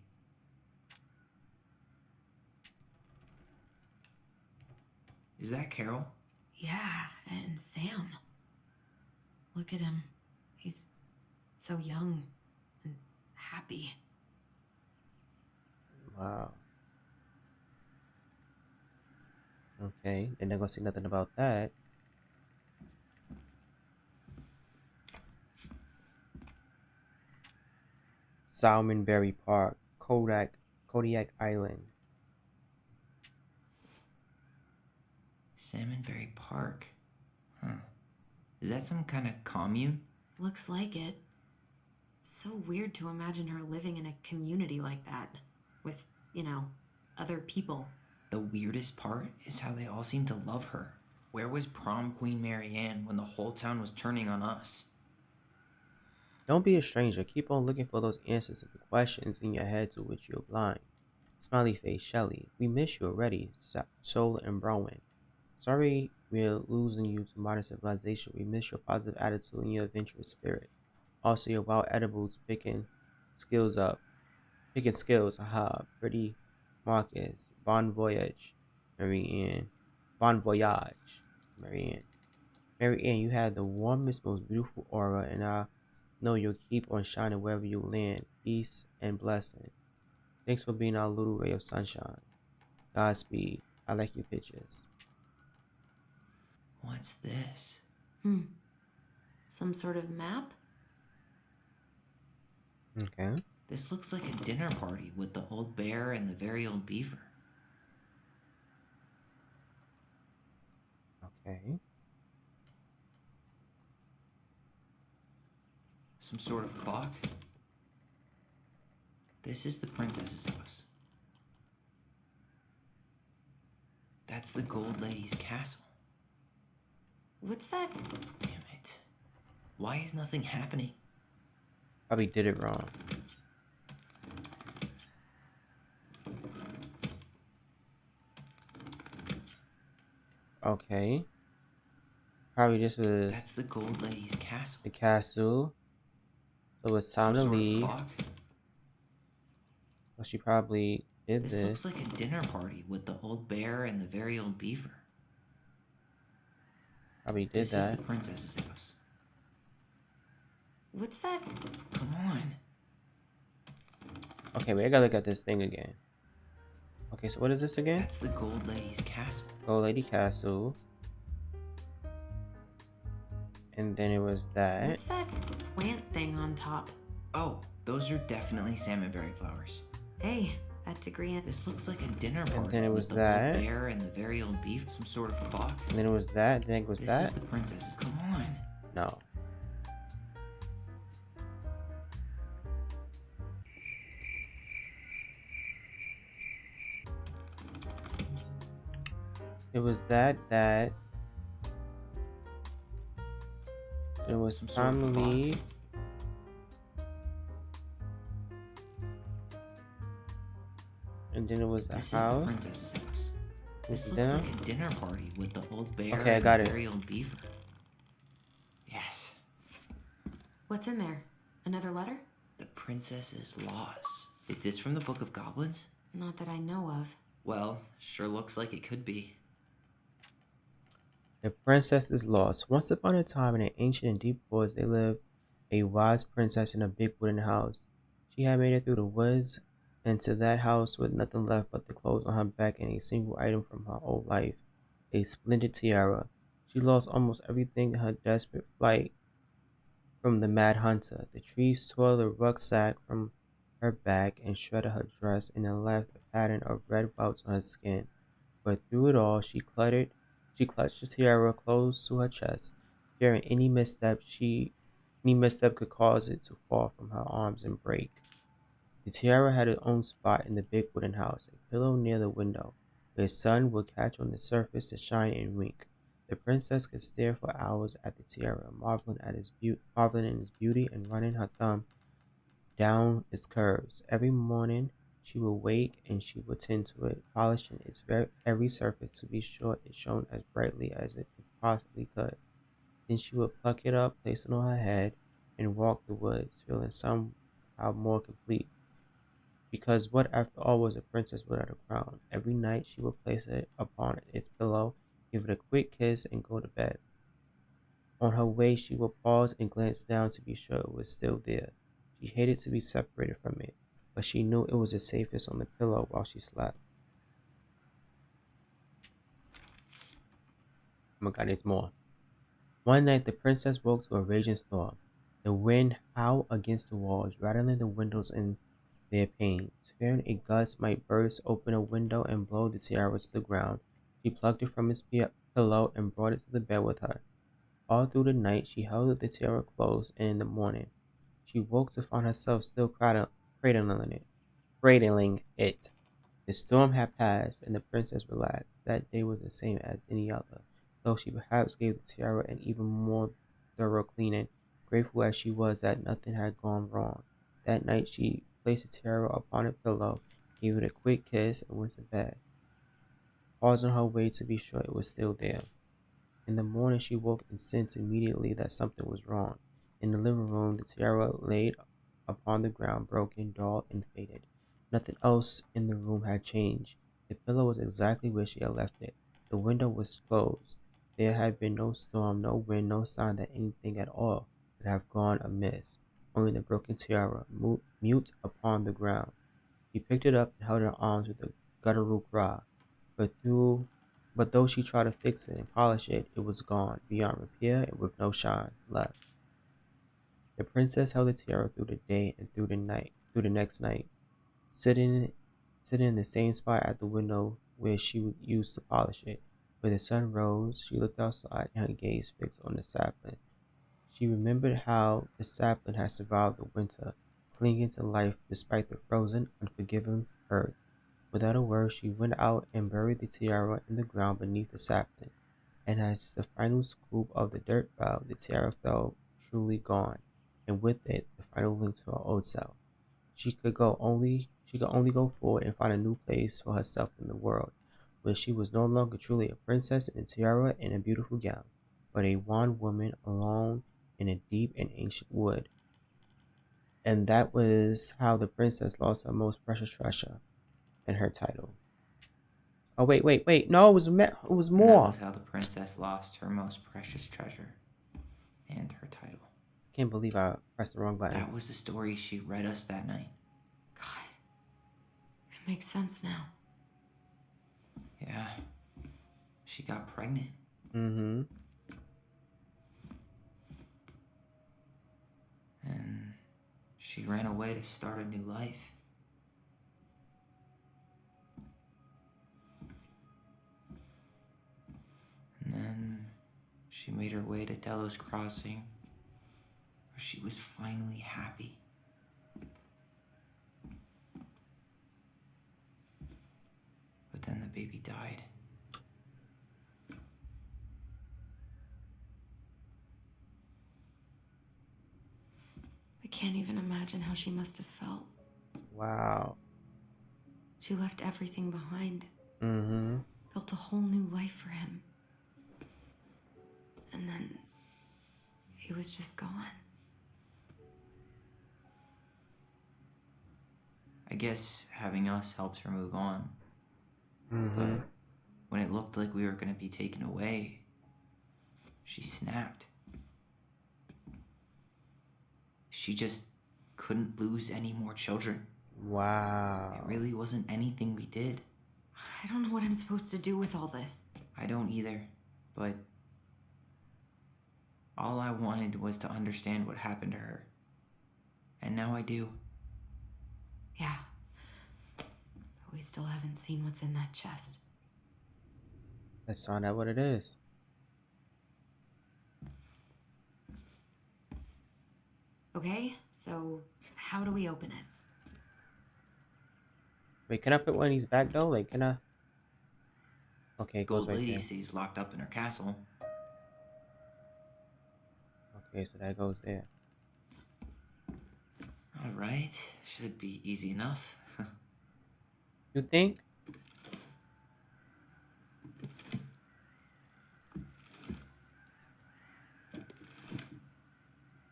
Is that Carol? Yeah, and Sam. Look at him. He's so young and happy. Wow. Okay, they're not gonna say nothing about that. Salmonberry Park, Kodiak Island. Salmonberry Park. Huh. Is that some kind of commune? Looks like it. So weird to imagine her living in a community like that. With, other people. The weirdest part is how they all seem to love her. Where was prom queen Marianne when the whole town was turning on us? Don't be a stranger. Keep on looking for those answers to the questions in your head to which you're blind. Smiley face Shelly. We miss you already. Soul and Browen. Sorry we're losing you to modern civilization. We miss your positive attitude and your adventurous spirit. Also your wild edibles picking skills up. Picking skills. Haha. Pretty Marcus. Bon voyage. Marianne. Bon voyage. Marianne. Marianne, you have the warmest, most beautiful aura, and I know you'll keep on shining wherever you land. Peace and blessing. Thanks for being our little ray of sunshine. Godspeed. I like your pictures. What's this? Some sort of map? Okay. This looks like a dinner party with the old bear and the very old beaver. Okay. Some sort of clock? This is the princess's house. That's the Gold Lady's castle. What's that? Damn it. Why is nothing happening? Probably did it wrong. Okay. Probably this was That's the Gold Lady's castle. the castle. So it's time to Some sort of leave. clock? So she probably did This this. looks like a dinner party with the old bear and the very old beaver. Probably did This that. is the princess's house. What's that? Come on. Okay, wait, I gotta look at this thing again. Okay, so what is this again? That's the Gold Lady's castle. Gold Lady Castle. And then it was that. What's that plant thing on top? Oh, those are definitely salmonberry flowers. Hey, that degree in... This looks like a dinner party then it was with the that. old bear and the very old beef. Some sort of clock. And then it was that. Then it was This that. is the princess's. Come on. No. It was that. It was Some sort of time to clock. leave. And then it was the This is the house. princess's house. This This is looks dinner. like a dinner party with the old bear Okay, I and got the it. very old beaver. Yes. What's in there? Another letter? The princess's loss. Is this from the Book of Goblins? Not that I know of. Well, sure looks like it could be. The princess is lost. Once upon a time in an ancient and deep forest, there lived a wise princess in a big wooden house. She had made it through the woods into that house with nothing left but the clothes on her back and a single item from her old life, a splendid tiara. She lost almost everything in her desperate flight from the mad hunter. The trees tore the rucksack from her back and shredded her dress and then left a pattern of red welts on her skin. But through it all, she clutched the tiara close to her chest, fearing any misstep could cause it to fall from her arms and break. The tiara had its own spot in the big wooden house, a pillow near the window, where the sun would catch on the surface to shine and wink. The princess could stare for hours at the tiara, marveling in its beauty and running her thumb down its curves. Every morning she would wake and she would tend to it, polishing its every surface to be sure it shone as brightly as it possibly could. Then she would pluck it up, place it on her head, and walk the woods, feeling somehow more complete. Because what after all was a princess without a crown? Every night she would place it upon its pillow, give it a quick kiss, and go to bed. On her way she would pause and glance down to be sure it was still there. She hated to be separated from it. but she knew it was the safest on the pillow while she slept. Oh my god, there's more. One night, the princess woke to a raging storm. The wind howled against the walls, rattling the windows in their panes. Fearing a gust might burst open a window and blow the tiara to the ground, she plucked it from its pillow and brought it to the bed with her. All through the night, she held the tiara close, and in the morning, she woke to find herself still cradling it. The storm had passed, and the princess relaxed. That day was the same as any other, though she perhaps gave the tiara an even more thorough cleaning, grateful as she was that nothing had gone wrong. That night she placed the tiara upon a pillow, gave it a quick kiss, and went to bed, pausing her way to be sure it was still there. In the morning she woke and sensed immediately that something was wrong. In the living room, the tiara lay upon the ground, broken, dull, and faded. Nothing else in the room had changed. The pillow was exactly where she had left it. The window was closed. There had been no storm, no wind, no sign that anything at all could have gone amiss. Only the broken tiara, mute upon the ground. She picked it up and held it in her arms with a guttural cry. But though she tried to fix it and polish it, it was gone, beyond repair and with no shine left. The princess held the tiara through the day and through the next night, sitting in the same spot at the window where she used to polish it. When the sun rose, she looked outside and her gaze fixed on the sapling. She remembered how the sapling had survived the winter, clinging to life despite the frozen, unforgiving earth. Without a word, she went out and buried the tiara in the ground beneath the sapling. And as the final scoop of the dirt fell, the tiara fell truly gone, and with it, the final link to her old self. She could only go forward and find a new place for herself in the world, where she was no longer truly a princess in a tiara and a beautiful gown, but a wan woman alone in a deep and ancient wood. And that was how the princess lost her most precious treasure and her title. Oh wait! No, it was And that more. was how the princess lost her most precious treasure and her title. Can't believe I pressed the wrong button. That was the story she read us that night. God, it makes sense now. Yeah. She got pregnant. Mm-hmm. And she ran away to start a new life. And then she made her way to Delos Crossing, where she was finally happy. But then the baby died. I can't even imagine how she must have felt. Wow. She left everything behind, Mm-hmm. built a whole new life for him. And then he was just gone. I guess having us helps her move on. Mm-hmm. But when it looked like we were going to be taken away, she snapped. She just couldn't lose any more children. Wow. It really wasn't anything we did. I don't know what I'm supposed to do with all this. I don't either, but all I wanted was to understand what happened to her. And now I do. Yeah. But we still haven't seen what's in that chest. Let's find out what it is. Okay, so how do we open it? Wait, can I put one of these back though? Like, can I? Okay, it goes Gold right Lady there. stays locked up in her castle. Okay, so that goes there. Alright, should be easy enough. You think?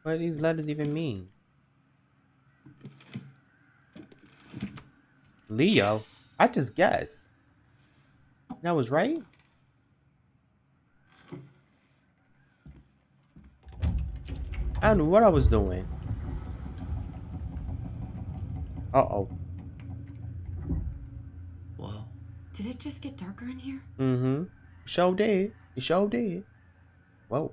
What do these letters even mean? Leo? Yes. I just guessed. That was right? I don't know what I was doing. Uh-oh. Whoa. Did it just get darker in here? Mm-hmm. Show did. You show did. Whoa.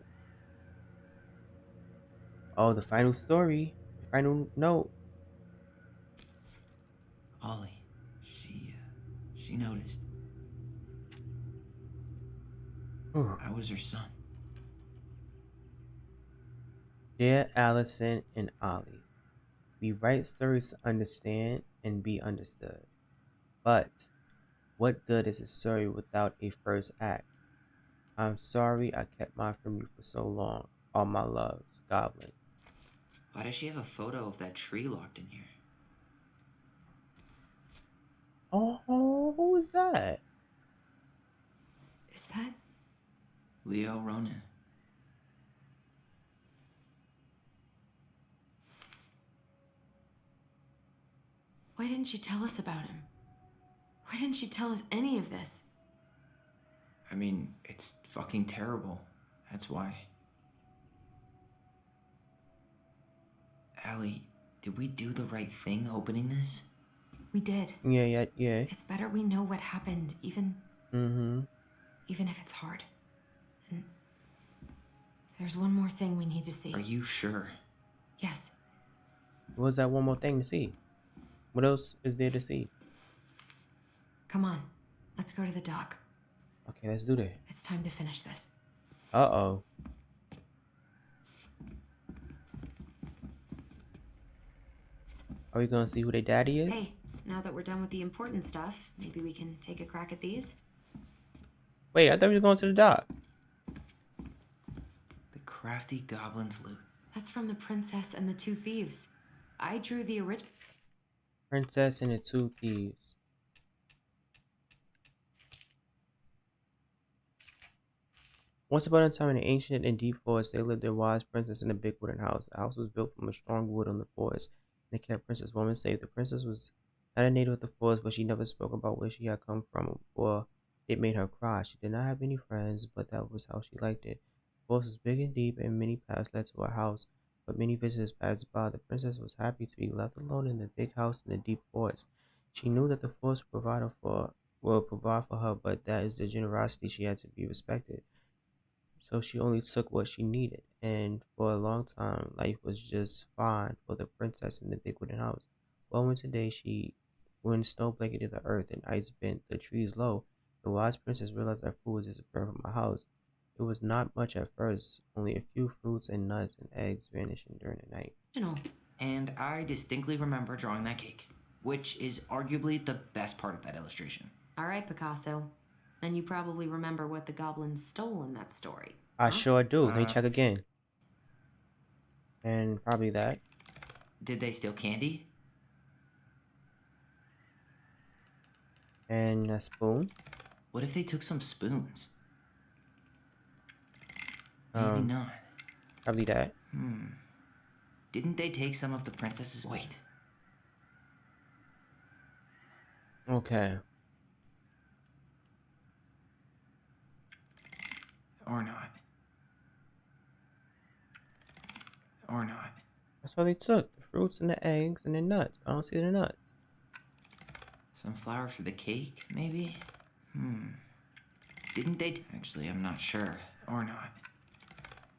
Oh, the final story. The final note. Ollie. She noticed. Whew. I was her son. Dear Allison and Ollie, we write stories to understand and be understood. But what good is a story without a first act? I'm sorry I kept mine from you for so long. All my loves, Goblin. Why does she have a photo of that tree locked in here? Oh, who is that? Is that? Leo Ronan. Why didn't she tell us about him? Why didn't she tell us any of this? I mean, it's fucking terrible. That's why. Allie, did we do the right thing opening this? We did. Yeah. It's better we know what happened, even Mm-hmm. if it's hard. And there's one more thing we need to see. Are you sure? Yes. What was that one more thing to see? What else is there to see? Come on. Let's go to the dock. Okay, let's do that. It's time to finish this. Uh-oh. Are we gonna see who their daddy is? Hey, now that we're done with the important stuff, maybe we can take a crack at these? Wait, I thought we were going to the dock. The crafty goblin's loot. That's from The Princess and the Two Thieves. I drew the original. Princess and the Two Thieves. Once upon a time in the ancient and deep forest, there lived a wise princess in a big wooden house. The house was built from a strong wood on the forest, and it kept Princess Woman safe. The princess was not a native of the forest, but she never spoke about where she had come from, for it made her cry. She did not have many friends, but that was how she liked it. The forest was big and deep, and many paths led to her house, but many visitors passed by. The princess was happy to be left alone in the big house in the deep forest. She knew that the forest will provide for her, but that is the generosity she had to be respected. So she only took what she needed, and for a long time, life was just fine for the princess in the big wooden house. Well, when snow blanketed the earth and ice bent the trees low, the wise princess realized that food was disappearing from her house. It was not much at first, only a few fruits and nuts and eggs vanishing during the night. And I distinctly remember drawing that cake, which is arguably the best part of that illustration. All right, Picasso. Then you probably remember what the goblins stole in that story. I sure do. Let me Uh, check again. And probably that. Did they steal candy? And a spoon. What if they took some spoons? Maybe not. Probably that. Didn't they take some of the princess's... Wait. Okay. Or not. Or not. That's what they took. The fruits and the eggs and the nuts. I don't see the nuts. Some flour for the cake, maybe? Didn't they... Actually, I'm not sure. Or not.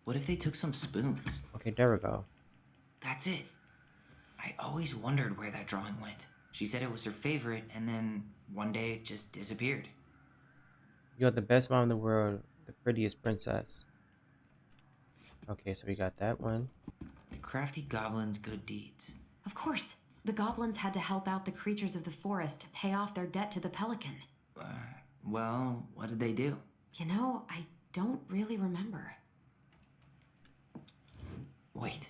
What if they took some spoons? Okay, there we go. That's it. I always wondered where that drawing went. She said it was her favorite, and then one day it just disappeared. You're the best mom in the world. The prettiest princess. Okay, so we got that one. The crafty goblin's good deeds. Of course. The goblins had to help out the creatures of the forest to pay off their debt to the pelican. Well, what did they do? You know, I don't really remember. Wait.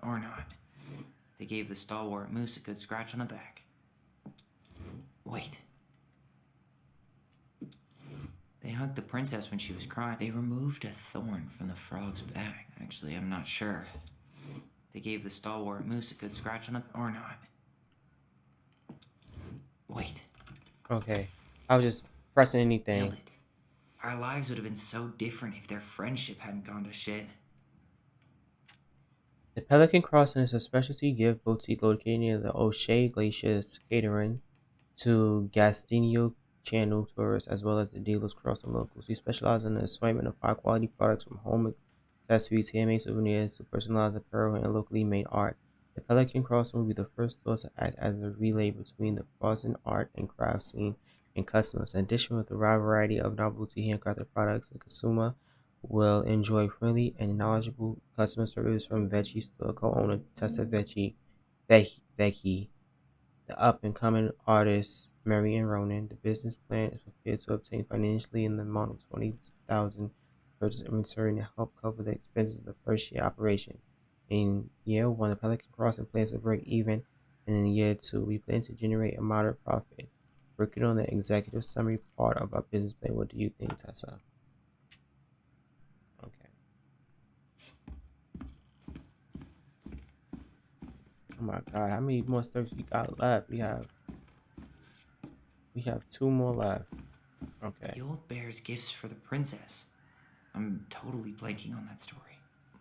Or not. They gave the stalwart moose a good scratch on the back. Wait. They hugged the princess when she was crying. They removed a thorn from the frog's back. Actually, I'm not sure. They gave the stalwart moose a good scratch on the... Or not. Wait. Okay. I was just pressing Nailed anything. it. Our lives would have been so different if their friendship hadn't gone to shit. The Pelican Crossing is a specialty gift boutique located near the O'Shea Glaciers, catering to Gastineau Channel tourists as well as the Delos Crossing locals. We specialize in the assortment of high quality products from home accessories, handmade souvenirs to personalized apparel and locally made art. The Pelican Crossing will be the first store to act as a relay between the crossing art and craft scene and customers. In addition, with a wide variety of novelty handcrafted products, the consumer will enjoy friendly and knowledgeable customer service from Veggie store co-owner Tessa Vecchi, the up-and-coming artist Marian Ronan. The business plan is prepared to obtain financially in the amount of 20,000 purchase inventory to help cover the expenses of the first year operation. In year one, the Pelican Crossing plans to break even, and in year two, we plan to generate a moderate profit. Working on the executive summary part of our business plan. What do you think, Tessa? Okay. Oh my God, how many more steps we got left? We have two more left. Okay. The old bear's gifts for the princess. I'm totally blanking on that story.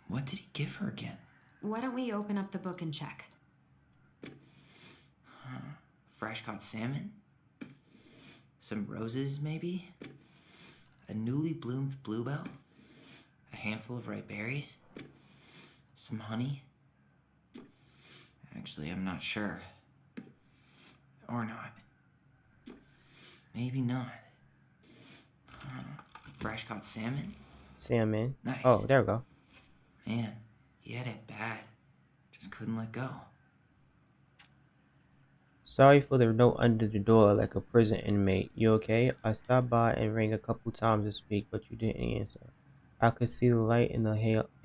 What did he give her again? Why don't we open up the book and check? Fresh caught salmon? Some roses, maybe? A newly bloomed bluebell? A handful of ripe berries? Some honey? Actually, I'm not sure. Or not. Maybe not. Fresh caught salmon? Salmon. Nice. Oh, there we go. Man, he had it bad. Just couldn't let go. Sorry for the note under the door like a prison inmate. You okay? I stopped by and rang a couple times this week, but you didn't answer. I could see the light in the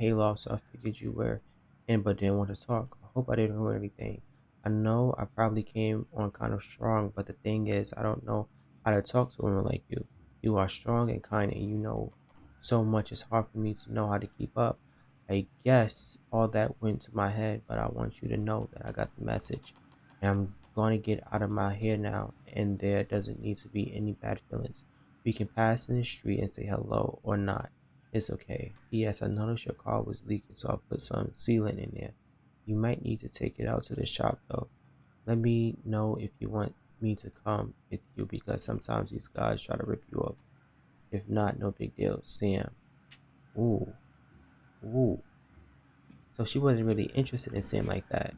hayloft, so I figured you were in but didn't want to talk. I hope I didn't ruin anything. I know I probably came on kind of strong, but the thing is, I don't know how to talk to a woman like you. You are strong and kind, and you know so much. It's hard for me to know how to keep up. I guess all that went to my head, but I want you to know that I got the message. And I'm going to get out of my hair now, and there doesn't need to be any bad feelings. We can pass in the street and say hello or not. It's okay. P.S. I noticed your car was leaking, so I put some sealant in there. You might need to take it out to the shop, though. Let me know if you want me to come with you, because sometimes these guys try to rip you off. If not, no big deal. Sam. Ooh. Ooh. So she wasn't really interested in Sam like that.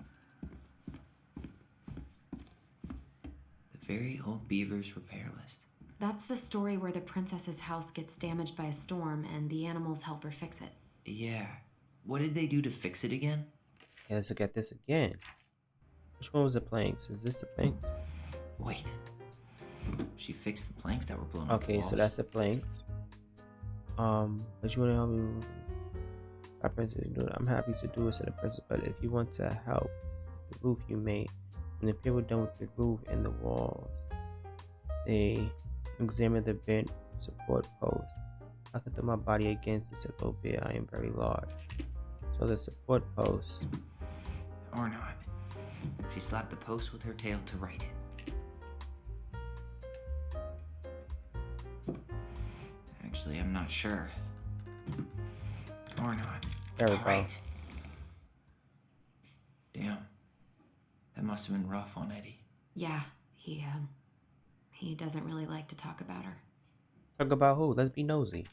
The very old beaver's repair list. That's the story where the princess's house gets damaged by a storm and the animals help her fix it. Yeah. What did they do to fix it again? Okay, let's look at this again. Which one was the planks? Is this the planks? Wait. She fixed the planks that were blown off the Okay, so walls. that's the planks. But you want to help me with our princess? I'm happy to do it, said the princess. But if you want to help the roof you made, when the people were done with the roof and the walls, they examined the bent support post. I could throw my body against this little bit. I am very large. So the support post. Or not. She slapped the post with her tail to right it. Actually, I'm not sure. Or not. There we All go. right. Damn. That must have been rough on Eddie. Yeah, he doesn't really like to talk about her. Talk about who? Let's be nosy.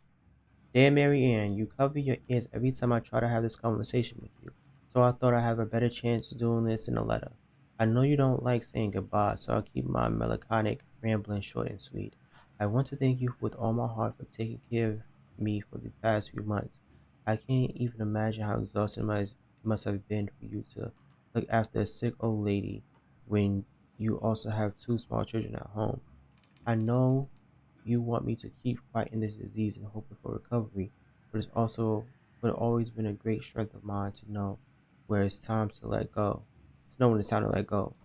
Dear Mary Ann, you cover your ears every time I try to have this conversation with you, so I thought I'd have a better chance doing this in a letter. I know you don't like saying goodbye, so I'll keep my melancholic rambling short and sweet. I want to thank you with all my heart for taking care of me for the past few months. I can't even imagine how exhausting it must have been for you to look after a sick old lady when you also have two small children at home. I know you want me to keep fighting this disease and hoping for recovery, but it's always been a great strength of mine to know where it's time to let go, to know when it's time to let go,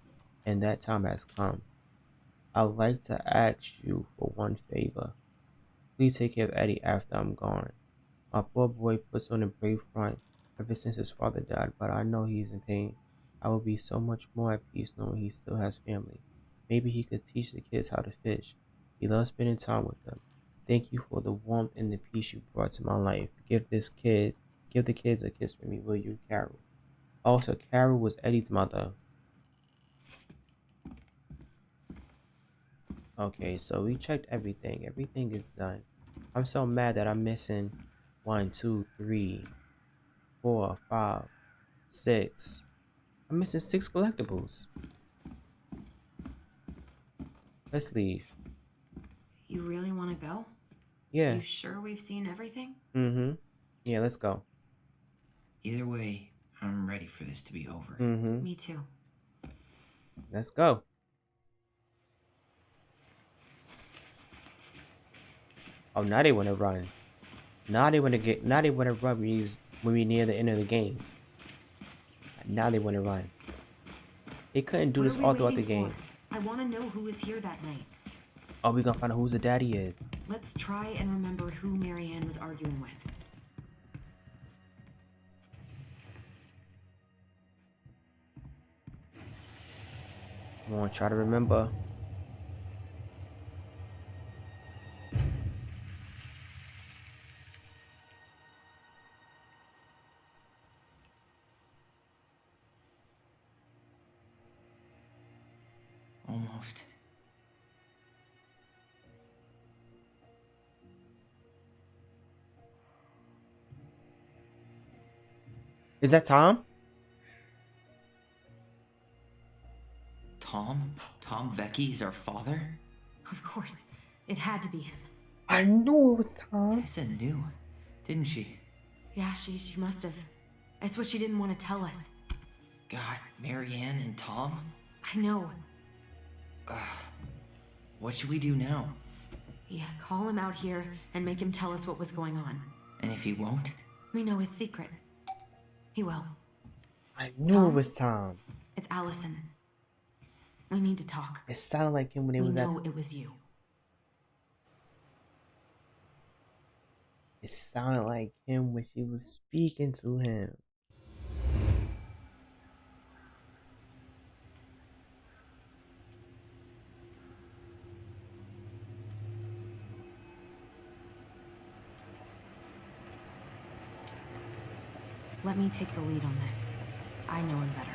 and that time has come. I would like to ask you for one favor. Please take care of Eddie after I'm gone. My poor boy puts on a brave front ever since his father died, but I know he's in pain. I will be so much more at peace knowing he still has family. Maybe he could teach the kids how to fish. He loves spending time with them. Thank you for the warmth and the peace you brought to my life. Give the kids a kiss for me, will you, Carol? Also, Carol was Eddie's mother. Okay, so we checked everything. Everything is done. I'm so mad that I'm missing 1, 2, 3, 4, 5, 6. I'm missing 6 collectibles. Let's leave. You really want to go? Yeah. You sure we've seen everything? Mm-hmm. Yeah, let's go. Either way, I'm ready for this to be over. Mm-hmm. Me too. Let's go. Oh, now they want to run. Now they want to run when we near the end of the game. Now they want to run. They couldn't do What this are we all throughout the waiting game. for? I want to know who was here that night. Oh, we gonna find out who the daddy is. Let's try and remember who Marianne was arguing with. Come on, try to remember. Almost. Is that Tom? Tom? Tom Vecchi is our father? Of course, it had to be him. I knew it was Tom. Tessa knew, didn't she? Yeah, she must have. That's what she didn't want to tell us. God, Marianne and Tom? I know. What should we do now? Yeah, call him out here and make him tell us what was going on. And if he won't? We know his secret. He will. I knew it was Tom. It's Allison. We need to talk. It sounded like him when he We was at. know it was you. It sounded like him when she was speaking to him. Let me take the lead on this. I know him better.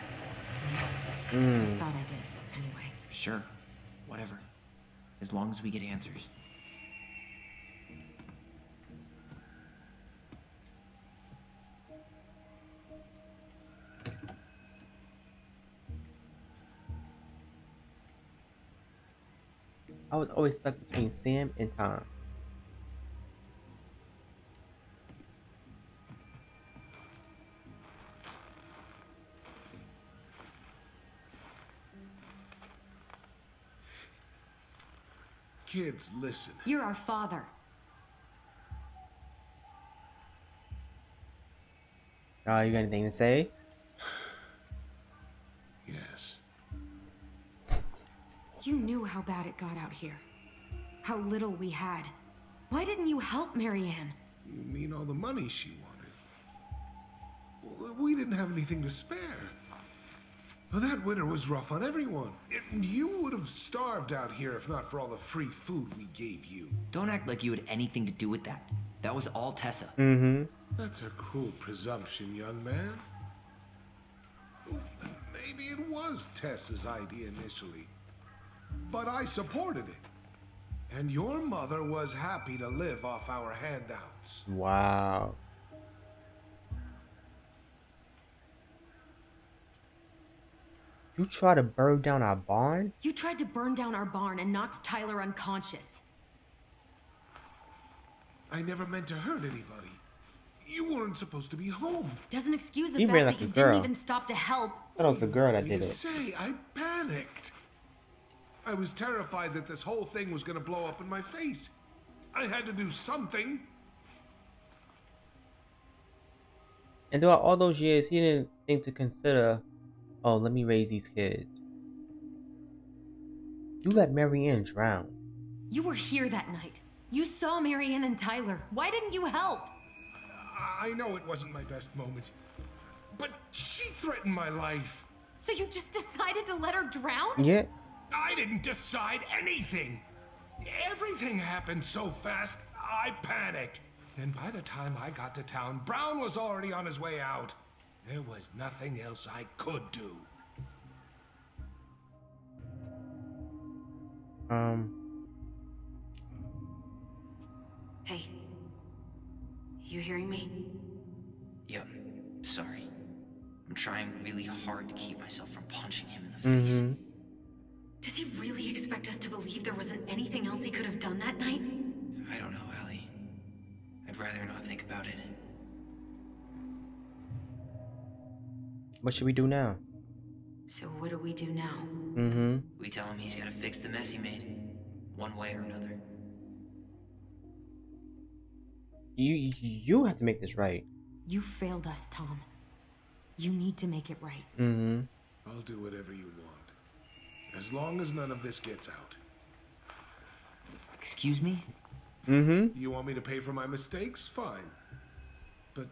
I thought I did, anyway. Sure. Whatever. As long as we get answers. I was always stuck between Sam and Tom. Kids, listen. You're our father. Oh, you got anything to say? Yes. You knew how bad it got out here. How little we had. Why didn't you help Marianne? You mean all the money she wanted? Well, we didn't have anything to spare. Well, that winter was rough on everyone. You would have starved out here if not for all the free food we gave you. Don't act like you had anything to do with that. That was all Tessa. Mm-hmm. That's a cruel presumption, young man. Maybe it was Tessa's idea initially, but I supported it. And your mother was happy to live off our handouts. Wow. You try to burn down our barn? You tried to burn down our barn and knocked Tyler unconscious. I never meant to hurt anybody. You weren't supposed to be home. Doesn't excuse the You fact ran that like a you girl. didn't even stop to help. I thought it was a girl that You did it. say I panicked. I was terrified that this whole thing was going to blow up in my face. I had to do something. And throughout all those years, he didn't think to consider, oh, let me raise these kids. You let Marianne drown. You were here that night. You saw Marianne and Tyler. Why didn't you help? I know it wasn't my best moment, but she threatened my life. So you just decided to let her drown? Yeah. I didn't decide anything. Everything happened so fast, I panicked. And by the time I got to town, Brown was already on his way out. There was nothing else I could do. Hey. You hearing me? Yep, sorry. I'm trying really hard to keep myself from punching him in the face. Does he really expect us to believe there wasn't anything else he could have done that night? I don't know, Allie. I'd rather not think about it. What should we do now? So what do we do now? We tell him he's gotta fix the mess he made, one way or another. You have to make this right. You failed us, Tom. You need to make it right. I'll do whatever you want. As long as none of this gets out. Excuse me? You want me to pay for my mistakes? Fine. But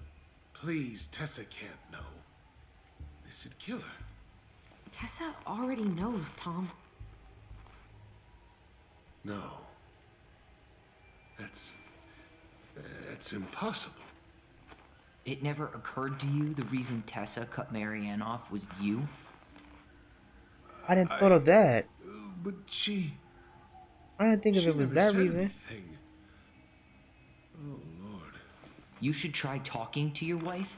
please, Tessa can't know. This'd kill her. Tessa already knows, Tom. No. That's impossible. It never occurred to you the reason Tessa cut Marianne off was you? I didn't thought of that. But she I didn't think if it was never that said reason. anything. Oh, Lord. You should try talking to your wife.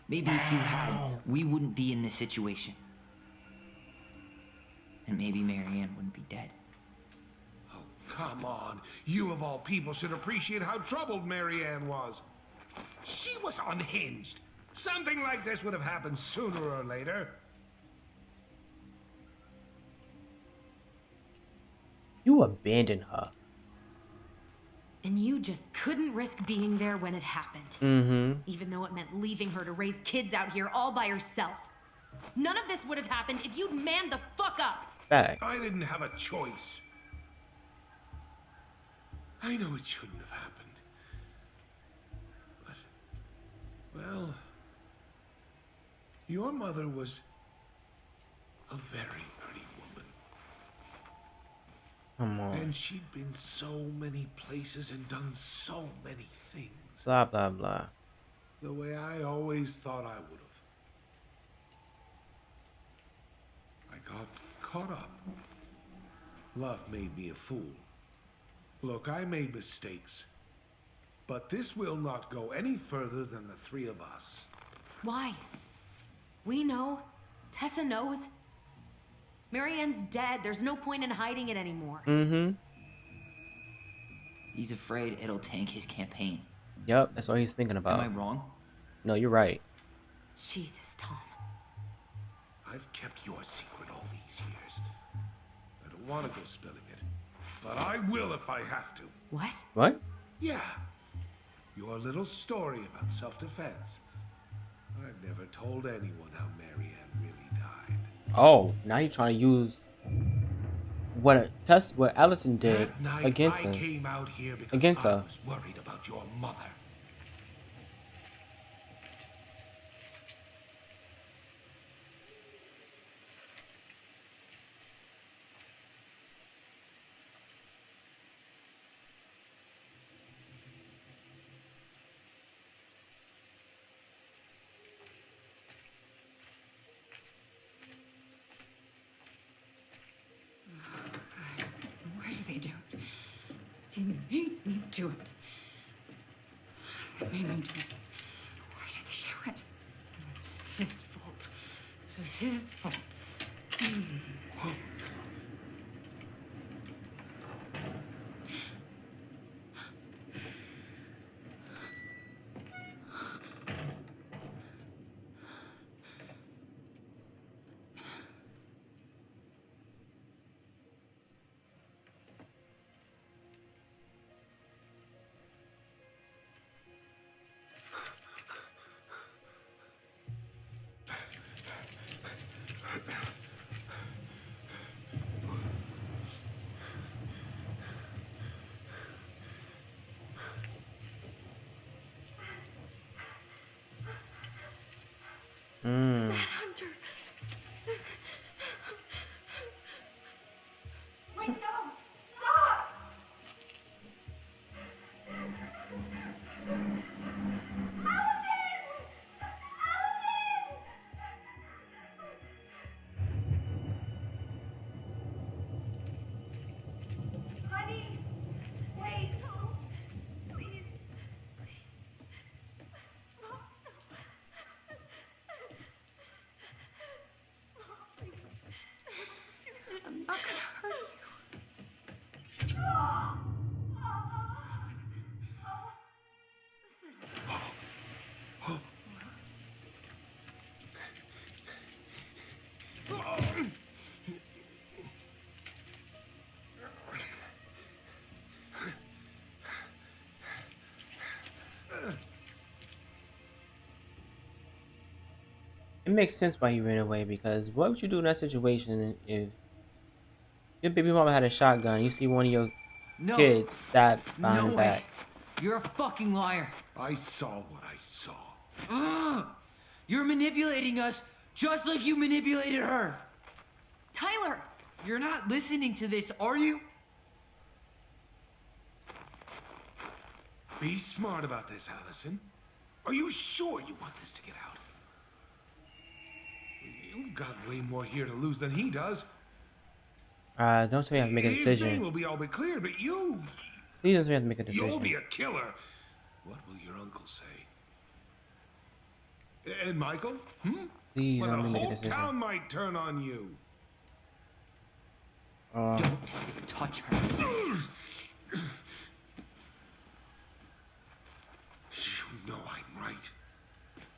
Maybe if you had, we wouldn't be in this situation. And maybe Marianne wouldn't be dead. Oh, come on. You of all people should appreciate how troubled Marianne was. She was unhinged. Something like this would have happened sooner or later. You abandoned her. And you just couldn't risk being there when it happened. Even though it meant leaving her to raise kids out here all by herself. None of this would have happened if you'd manned the fuck up. Facts. I didn't have a choice. I know it shouldn't have happened. But, well, your mother was a very pretty woman. Come on. And she'd been so many places and done so many things. Blah blah blah. The way I always thought I would have. I got caught up. Love made me a fool. Look, I made mistakes. But this will not go any further than the three of us. Why? We know. Tessa knows. Marianne's dead. There's no point in hiding it anymore. He's afraid it'll tank his campaign. Yep, that's all he's thinking Am about. I wrong? No, you're right. Jesus, Tom. I've kept your secret all these years. I don't want to go spilling it. But I will if I have to. What? What? Yeah. Your little story about self-defense. I've never told anyone how Marianne really died. Oh, now you're trying to use what Allison did That night against I him. came out here because Against I her. was worried about your mother. Why did they do it? They made me do it. They made me do it. Why did they do it? This is his fault. This is his fault. makes sense why he ran away, because what would you do in that situation if your baby mama had a shotgun, you see one of your No. kids stabbed behind No the way. back? You're a fucking liar. I saw what I saw. Ugh. You're manipulating us just like you manipulated her. Tyler! You're not listening to this, are you? Be smart about this, Allison. Are you sure you want this to get out? You've got way more here to lose than he does. Don't tell me I have to make a His name decision. will be all but clear, but you... Please don't tell me I have to make a You'll be decision. a killer. What will your uncle say? And Michael? Please Well, don't the let me make a whole decision. town might turn on you. Don't touch her. You know I'm right.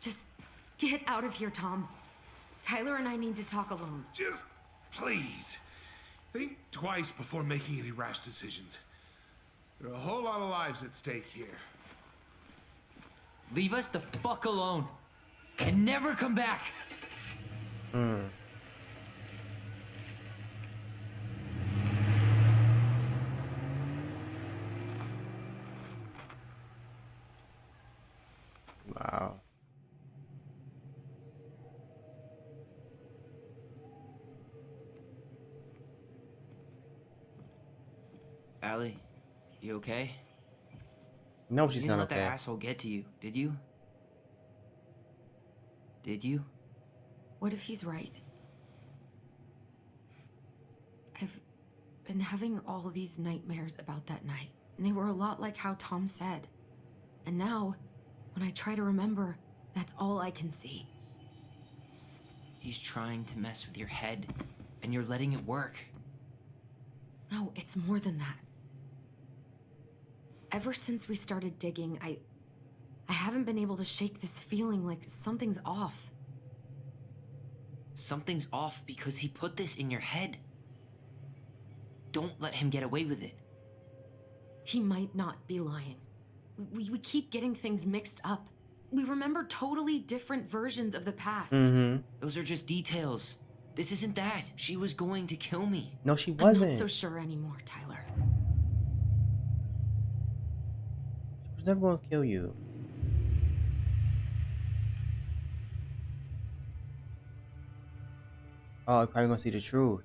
Just get out of here, Tom. Tyler and I need to talk alone. Just please think twice before making any rash decisions. There are a whole lot of lives at stake here. Leave us the fuck alone. And never come back. Wow. Allie, you okay? No, You she's didn't not let that okay. asshole get to you, did you? Did you? What if he's right? I've been having all these nightmares about that night, and they were a lot like how Tom said. And now, when I try to remember, that's all I can see. He's trying to mess with your head, and you're letting it work. No, it's more than that. Ever since we started digging, I haven't been able to shake this feeling like something's off. Something's off because he put this in your head. Don't let him get away with it. He might not be lying. We keep getting things mixed up. We remember totally different versions of the past. Those are just details. This isn't that. She was going to kill me. No, she I'm wasn't. not so sure anymore, Tyler. She was never gonna kill you. Oh, you're probably gonna see the truth.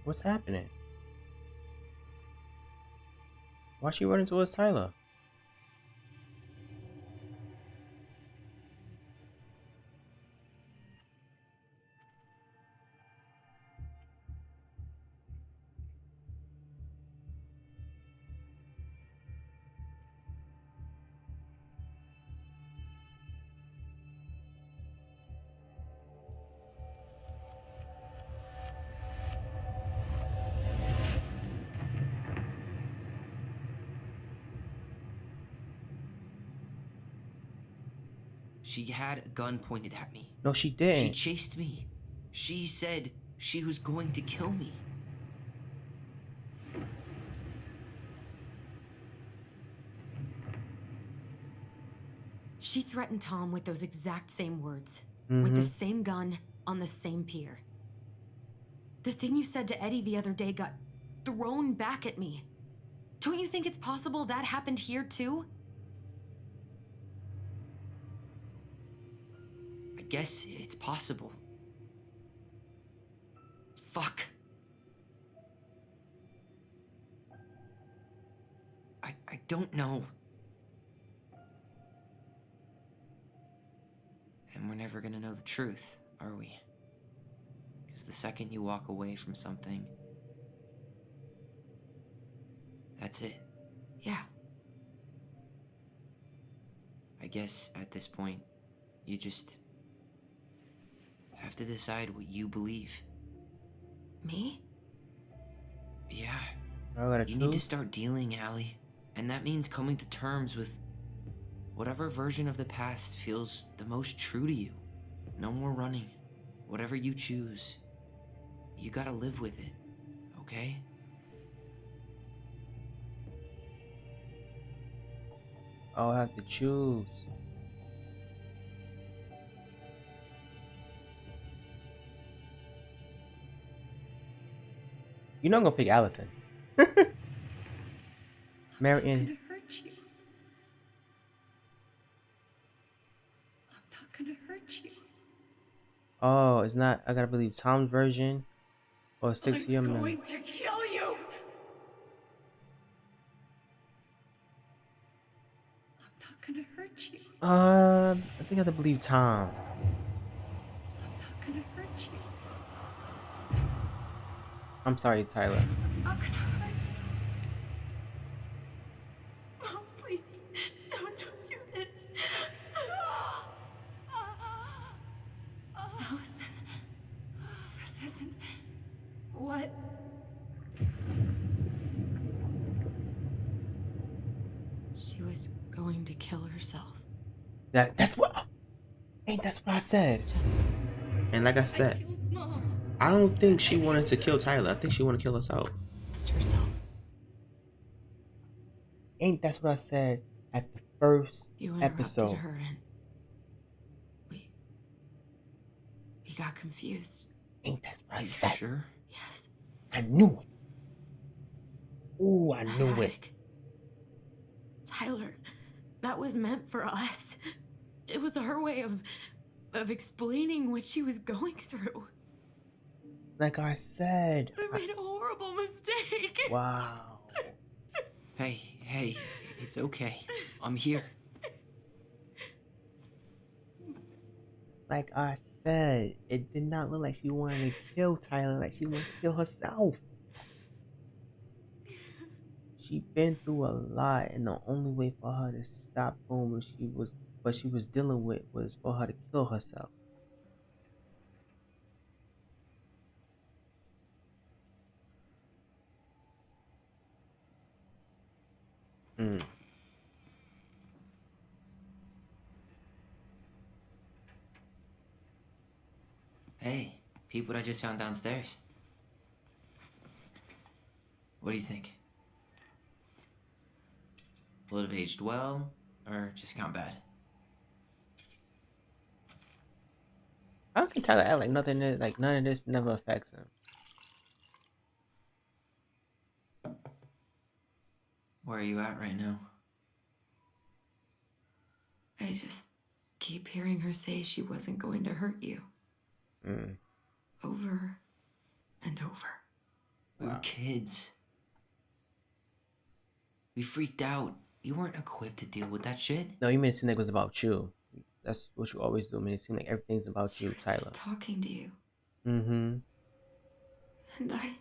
What's happening? Why's she running towards Tyler? She had a gun pointed at me. No, she She didn't. chased me. She said she was going to kill me. She threatened Tom with those exact same words. With the same gun, on the same pier. The thing you said to Eddie the other day got thrown back at me. Don't you think it's possible that happened here too? guess it's possible. Fuck. I don't know. And we're never gonna know the truth, are we? Because the second you walk away from something, that's it. Yeah. I guess at this point, you just have to decide what you believe. Me? Yeah, I gotta you need to choose. start dealing, Allie. And that means coming to terms with whatever version of the past feels the most true to you. No more running. Whatever you choose, you gotta live with it, okay? I'll have to choose. You know I'm gonna pick Allison. Marion. gonna hurt you. I'm not gonna hurt you. Oh, it's not. I gotta believe Tom's version or 6 year I'm man. going to kill you. I'm not gonna hurt you. I think I have to believe Tom. I'm not gonna hurt you. I'm sorry, Tyler. I'm not gonna hurt you. Oh, please. No, don't do this. Allison, this isn't what. She was going to kill herself. That's what. Ain't that's what I said. And like I said, Killed Mom. I don't think she wanted to kill Tyler. I think she wanted to kill herself. Lost herself. Ain't that's what I said at the first You interrupted episode. her and we got confused. Ain't that's what Are I you said. sure? Yes. I knew it. Ooh, I knew it. Attic. Tyler, that was meant for us. It was her way of explaining what she was going through. Like I said. I made a horrible mistake. Wow. Hey, it's okay. I'm here. Like I said, it did not look like she wanted to kill Tyler, like she wanted to kill herself. She been through a lot, and the only way for her to stop doing what she was dealing with was for her to kill herself. Mm. Hey, peep what I just found downstairs. What do you think? Will it have aged well, or just gone bad? I don't think Tyler act like nothing is, like none of this never affects him. Where are you at right now? I just keep hearing her say she wasn't going to hurt you. Mm. Over and over. We were kids. We freaked out. You weren't equipped to deal with that shit. No, you made it seem like it was about you. That's what you always do. I mean, it seems like everything's about She you, was Tyler. just talking to you. Mm-hmm. And I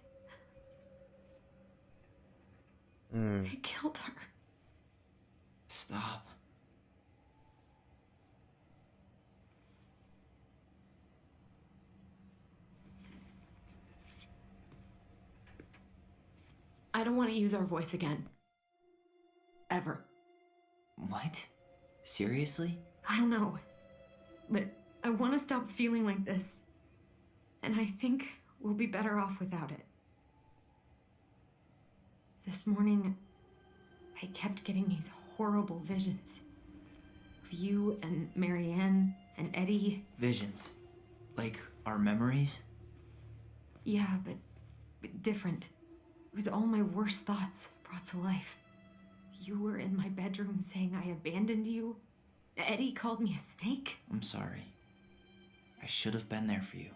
Mm. killed her. Stop. I don't want to use our voice again. Ever. What? Seriously? I don't know. But I want to stop feeling like this. And I think we'll be better off without it. This morning, I kept getting these horrible visions of you and Marianne and Eddie. Visions. Like our memories? Yeah, but different. It was all my worst thoughts brought to life. You were in my bedroom saying I abandoned you. Eddie called me a snake. I'm sorry. should have been there for you.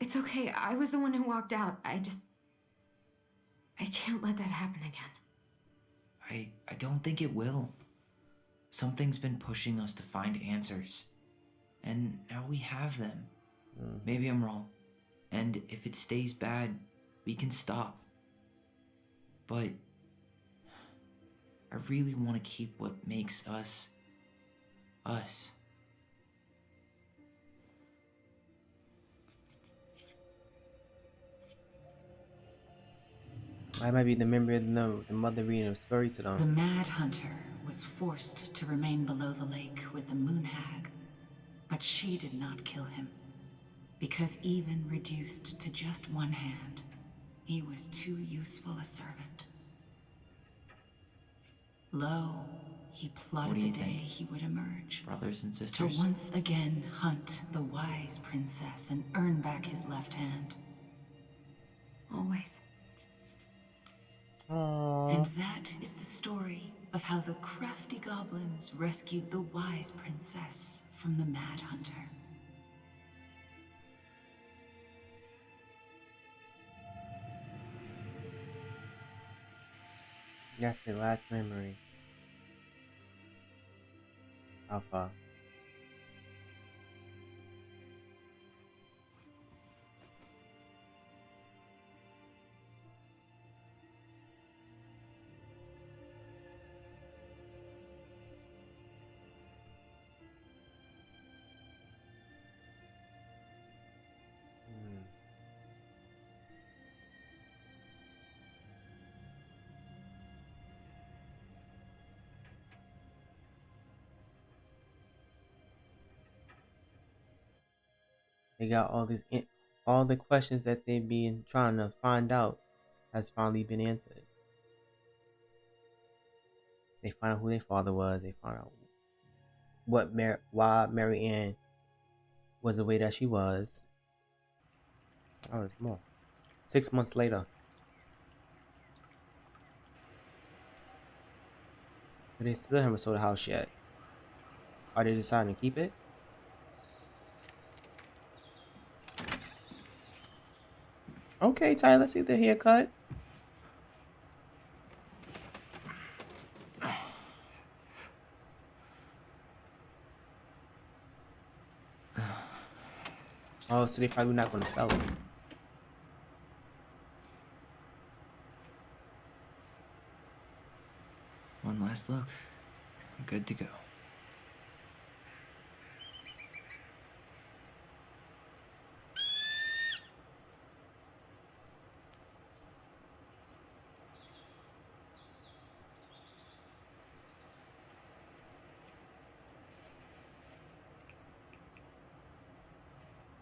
It's okay. I was the one who walked out. I can't let that happen again. I don't think it will. Something's been pushing us to find answers. And now we have them. Maybe I'm wrong. And if it stays bad, we can stop. But I really want to keep what makes us us. I might be the memory of the mother reading a story to The them. Mad Hunter was forced to remain below the lake with the Moon Hag, but she did not kill him. Because even reduced to just one hand, he was too useful a servant. Lo, he What plotted do the you day think? he would emerge. Brothers and To sisters? once again hunt the wise princess and earn back his left hand. Always. Aww. And that is the story of how the crafty goblins rescued the wise princess from the Mad Hunter. That's the last memory. Alpha. They got all the questions that they've been trying to find out has finally been answered. They found out who their father was. They found out why Mary Ann was the way that she was. Oh, there's more. 6 months later. But they still haven't sold the house yet. Are they deciding to keep it? Okay, Tyler, let's see the haircut. Oh, so they probably not going to sell it. One last look. I'm good to go.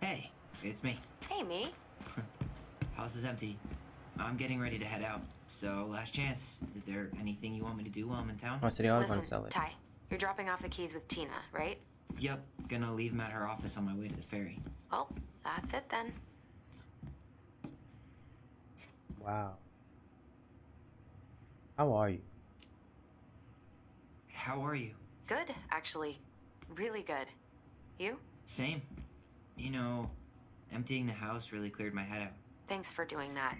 Hey, it's me. Hey, me. House is empty. I'm getting ready to head out. So, last chance. Is there anything you want me to do while I'm in town? Oh, so they are going to sell it. Ty, you're dropping off the keys with Tina, right? Yep, gonna leave them at her office on my way to the ferry. Well, that's it then. Wow. How are you? How are you? Good, actually. Really good. You? Same. You know, emptying the house really cleared my head out. Thanks for doing that.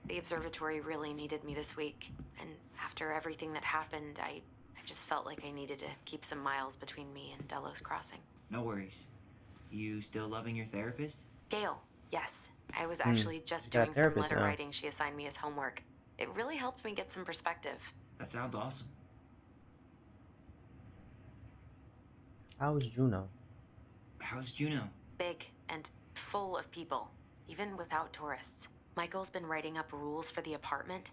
The observatory really needed me this week, and after everything that happened, I just felt like I needed to keep some miles between me and Delos Crossing. No worries. You still loving your therapist? Gail, yes. I was actually just you got a doing some therapist letter now. writing she assigned me as homework. It really helped me get some perspective. That sounds awesome. How was Juno? How's Juno? Big and full of people, even without tourists. Michael's been writing up rules for the apartment.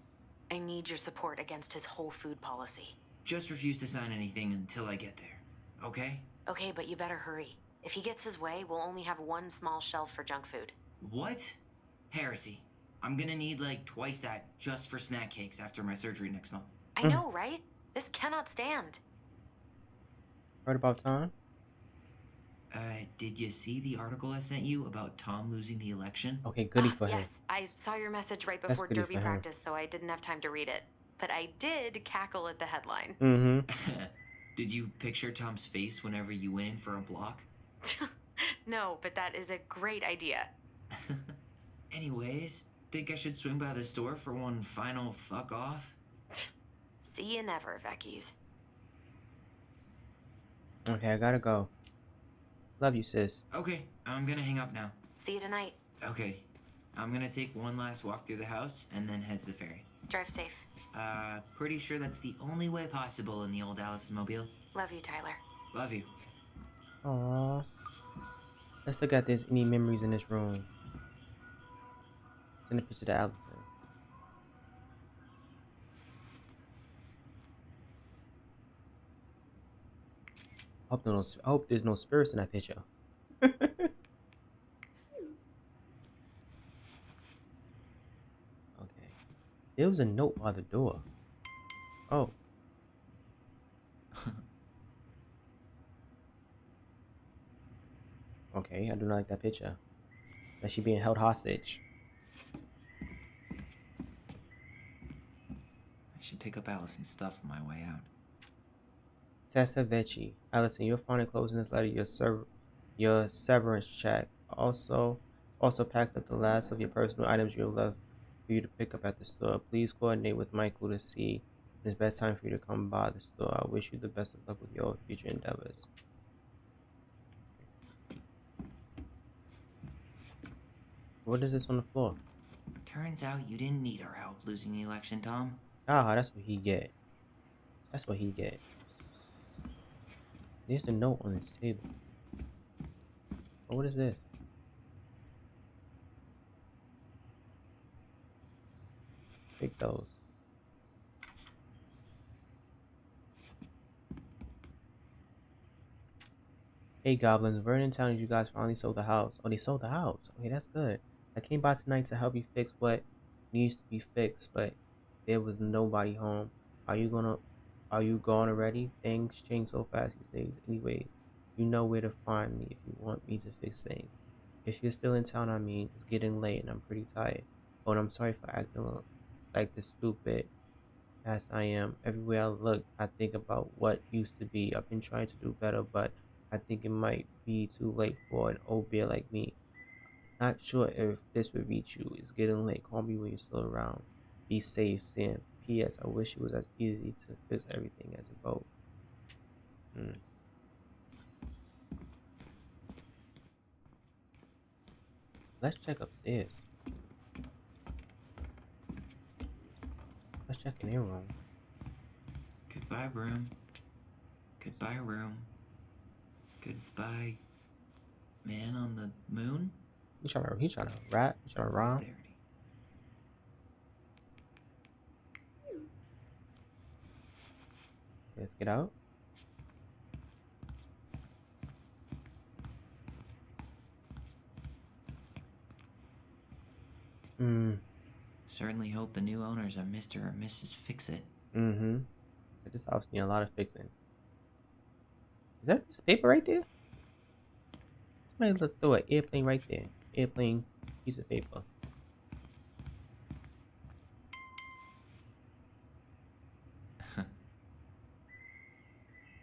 I need your support against his whole food policy. Just refuse to sign anything until I get there. Okay? Okay, but you better hurry. If he gets his way, we'll only have one small shelf for junk food. What? Heresy. I'm gonna need like twice that just for snack cakes after my surgery next month. I know, right? This cannot stand. Right about time? Did you see the article I sent you about Tom losing the election? Okay, goody for him. Yes, I saw your message right That's before goody derby for him. practice, so I didn't have time to read it. But I did cackle at the headline. Mm-hmm. Did you picture Tom's face whenever you went in for a block? No, but that is a great idea. Anyways, think I should swing by the store for one final fuck off? See you never, Vecchies. Okay, I gotta go. Love you, sis. Okay, I'm gonna hang up now. See you tonight. Okay, I'm gonna take one last walk through the house and then head to the ferry. Drive safe. Pretty sure that's the only way possible in the old Allison mobile. Love you, Tyler. Love you. Aww. Let's look at this. Any memories in this room? Send a picture to Allison. I hope there's no spirits in that picture. Okay. There was a note by the door. Oh. Okay, I do not like that picture. That she being held hostage. I should pick up Allison's stuff on my way out. Tessa Vecchi. Allison, you'll find enclosed in this letter your severance check. Also packed up the last of your personal items you have left for you to pick up at the store. Please coordinate with Michael to see when it's best time for you to come by the store. I wish you the best of luck with your future endeavors. What is this on the floor? Turns out you didn't need our help losing the election, Tom. Ah, that's what he get. That's what he get. There's a note on this table. Oh, what is this? Take those. Hey goblins, Vernon telling you guys finally sold the house. Oh, they sold the house. Okay, that's good. I came by tonight to help you fix what needs to be fixed, but there was nobody home. Are you gone already? Things change so fast these days. Anyways, you know where to find me if you want me to fix things. If you're still in town, I mean, it's getting late and I'm pretty tired. Oh, and I'm sorry for acting like this stupid as I am. Everywhere I look, I think about what used to be. I've been trying to do better, but I think it might be too late for an old bear like me. Not sure if this will reach you. It's getting late. Call me when you're still around. Be safe, Sam. P.S. I wish it was as easy to fix everything as a boat. Let's check upstairs. Let's check in their room. Goodbye, room. Goodbye, room. Goodbye, man on the moon? He trying to rap? He trying to rhyme? Posterity. Let's get out. Certainly hope the new owners are Mr. or Mrs. Fix-It. But this house needs a lot of fixing. Is that a piece of paper right there? Somebody throw an airplane right there. Airplane piece of paper.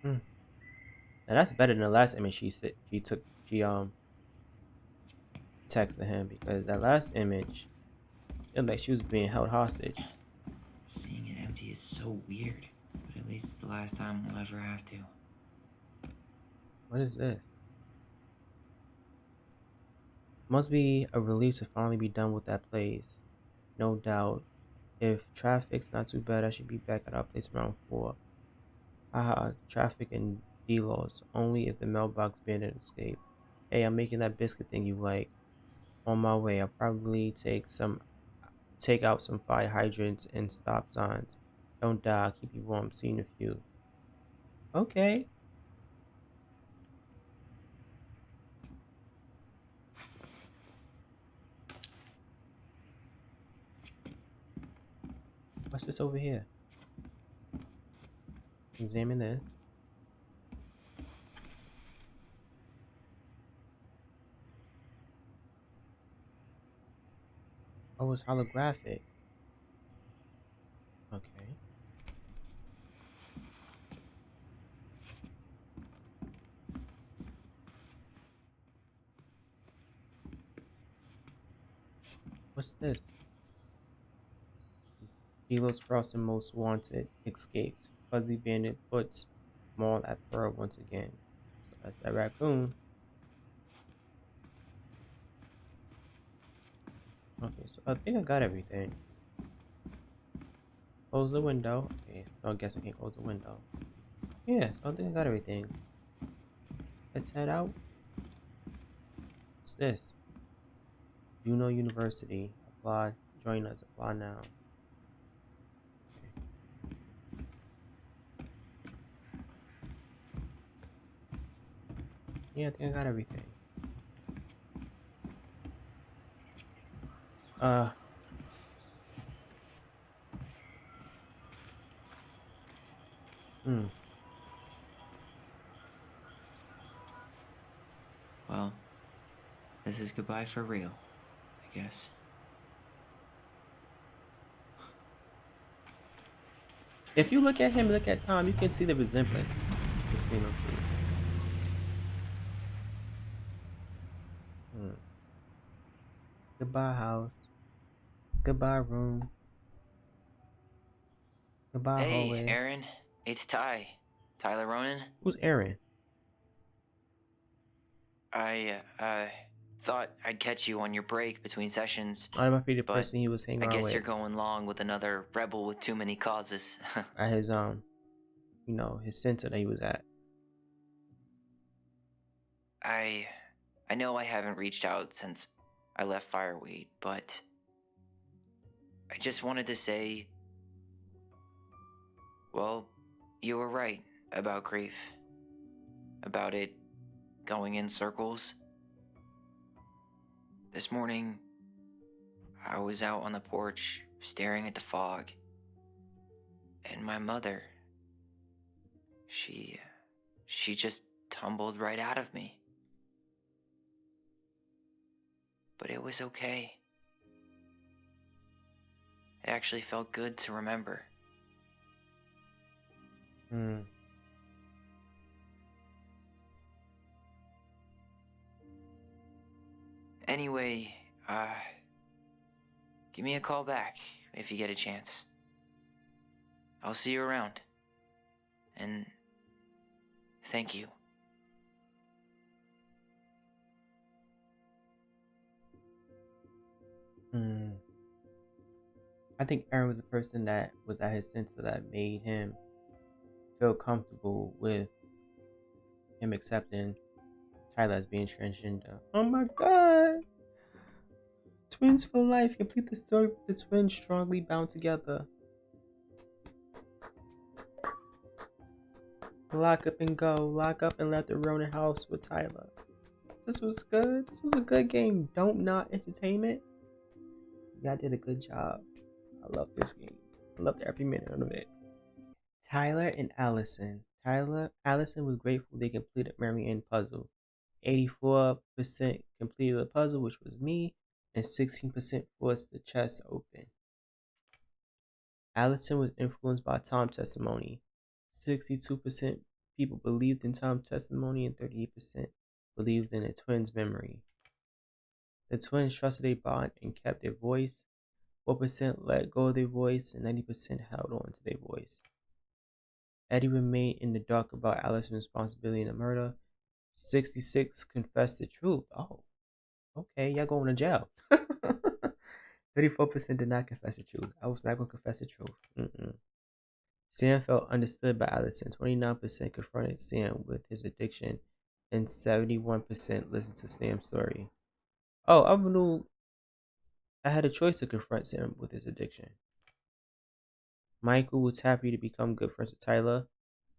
Now that's better than the last image she texted him, because that last image it looked like she was being held hostage. Seeing it empty is so weird, but at least it's the last time we'll ever have to. What is this? Must be a relief to finally be done with that place. No doubt. If traffic's not too bad, I should be back at our place around 4. Haha, traffic and D-laws. Only if the mailbox bandit escape. Hey, I'm making that biscuit thing you like. On my way, I'll probably take out some fire hydrants and stop signs. Don't die, I'll keep you warm. See you in a few. Okay. What's this over here? Examine this. Oh, it's holographic. Okay. What's this? Delos Crossing Most Wanted escapes. Fuzzy Bandit puts Maul at Pearl once again. So that's that raccoon. Okay, so I think I got everything. Close the window. Okay, so I guess I can't close the window. Yeah, so I think I got everything. Let's head out. What's this? Juno University. Apply. Join us. Apply now. Yeah, I think I got everything. Well, this is goodbye for real, I guess. If you look at him, look at Tom, you can see the resemblance between them two. Goodbye, house. Goodbye, room. Goodbye, Hey, hallway. Aaron. It's Ty. Tyler Ronan. Who's Aaron? I thought I'd catch you on your break between sessions. I might be the But person he was hanging I around guess with you're going along with another rebel with too many causes. at his you know, his center that he was at. I know I haven't reached out since I left Fireweed, but I just wanted to say, well, you were right about grief. About it going in circles. This morning, I was out on the porch staring at the fog, and my mother, she just tumbled right out of me. But it was okay. It actually felt good to remember. Anyway, give me a call back if you get a chance. I'll see you around. And thank you. I think Aaron was the person that was at his center that made him feel comfortable with him accepting Tyler as being transgender. Oh my god! Twins for life. Complete the story with the twins strongly bound together. Lock up and go. Lock up and let the Ronin house with Tyler. This was good. This was a good game. Don't Not Entertainment. Y'all did a good job. I love this game. I loved every minute of it. Tyler and Allison. Allison was grateful they completed Marianne puzzle. 84% completed the puzzle, which was me, and 16% forced the chest open. Allison was influenced by Tom's testimony. 62% people believed in Tom's testimony and 38% believed in the twins' memory. The twins trusted their bond and kept their voice. 4% let go of their voice and 90% held on to their voice. Eddie remained in the dark about Allison's responsibility in the murder. 66 confessed the truth. Oh, okay, y'all going to jail. 34% did not confess the truth. I was not going to confess the truth. Sam felt understood by Allison. 29% confronted Sam with his addiction, and 71% listened to Sam's story. Oh, I knew I had a choice to confront Sam with his addiction. Michael was happy to become good friends with Tyler.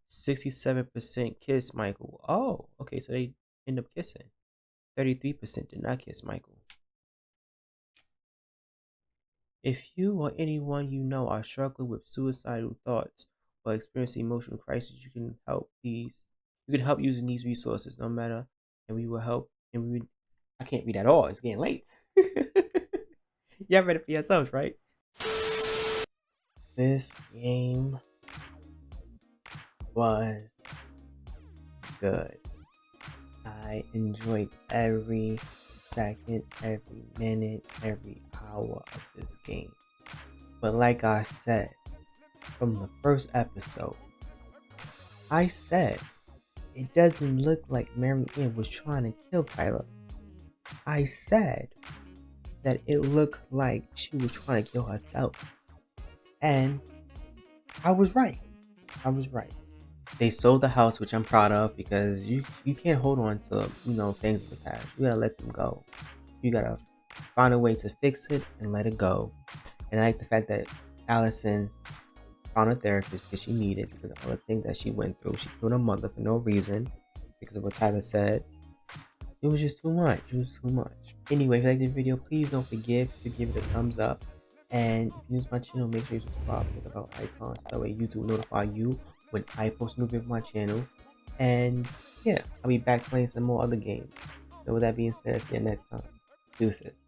67% kissed Michael. Oh, okay, so they end up kissing. 33% did not kiss Michael. If you or anyone you know are struggling with suicidal thoughts or experiencing emotional crisis, you can help using these resources no matter, and we will help. I can't read at all. It's getting late. Y'all read it for yourselves, right? This game was good. I enjoyed every second, every minute, every hour of this game. But like I said, from the first episode, I said it doesn't look like Marianne was trying to kill Tyler. I said that it looked like she was trying to kill herself. And I was right. They sold the house, which I'm proud of, because you can't hold on to, things of the past. You gotta let them go. You gotta find a way to fix it and let it go. And I like the fact that Allison found a therapist because she needed, because of all the things that she went through. She killed her mother for no reason because of what Tyler said. It was just too much. Anyway, if you like this video, please don't forget to give it a thumbs up. And if you use my channel, make sure you subscribe to the bell icon so that way YouTube will notify you when I post a new video on my channel. And yeah, I'll be back playing some more other games. So with that being said, see you next time. Deuces.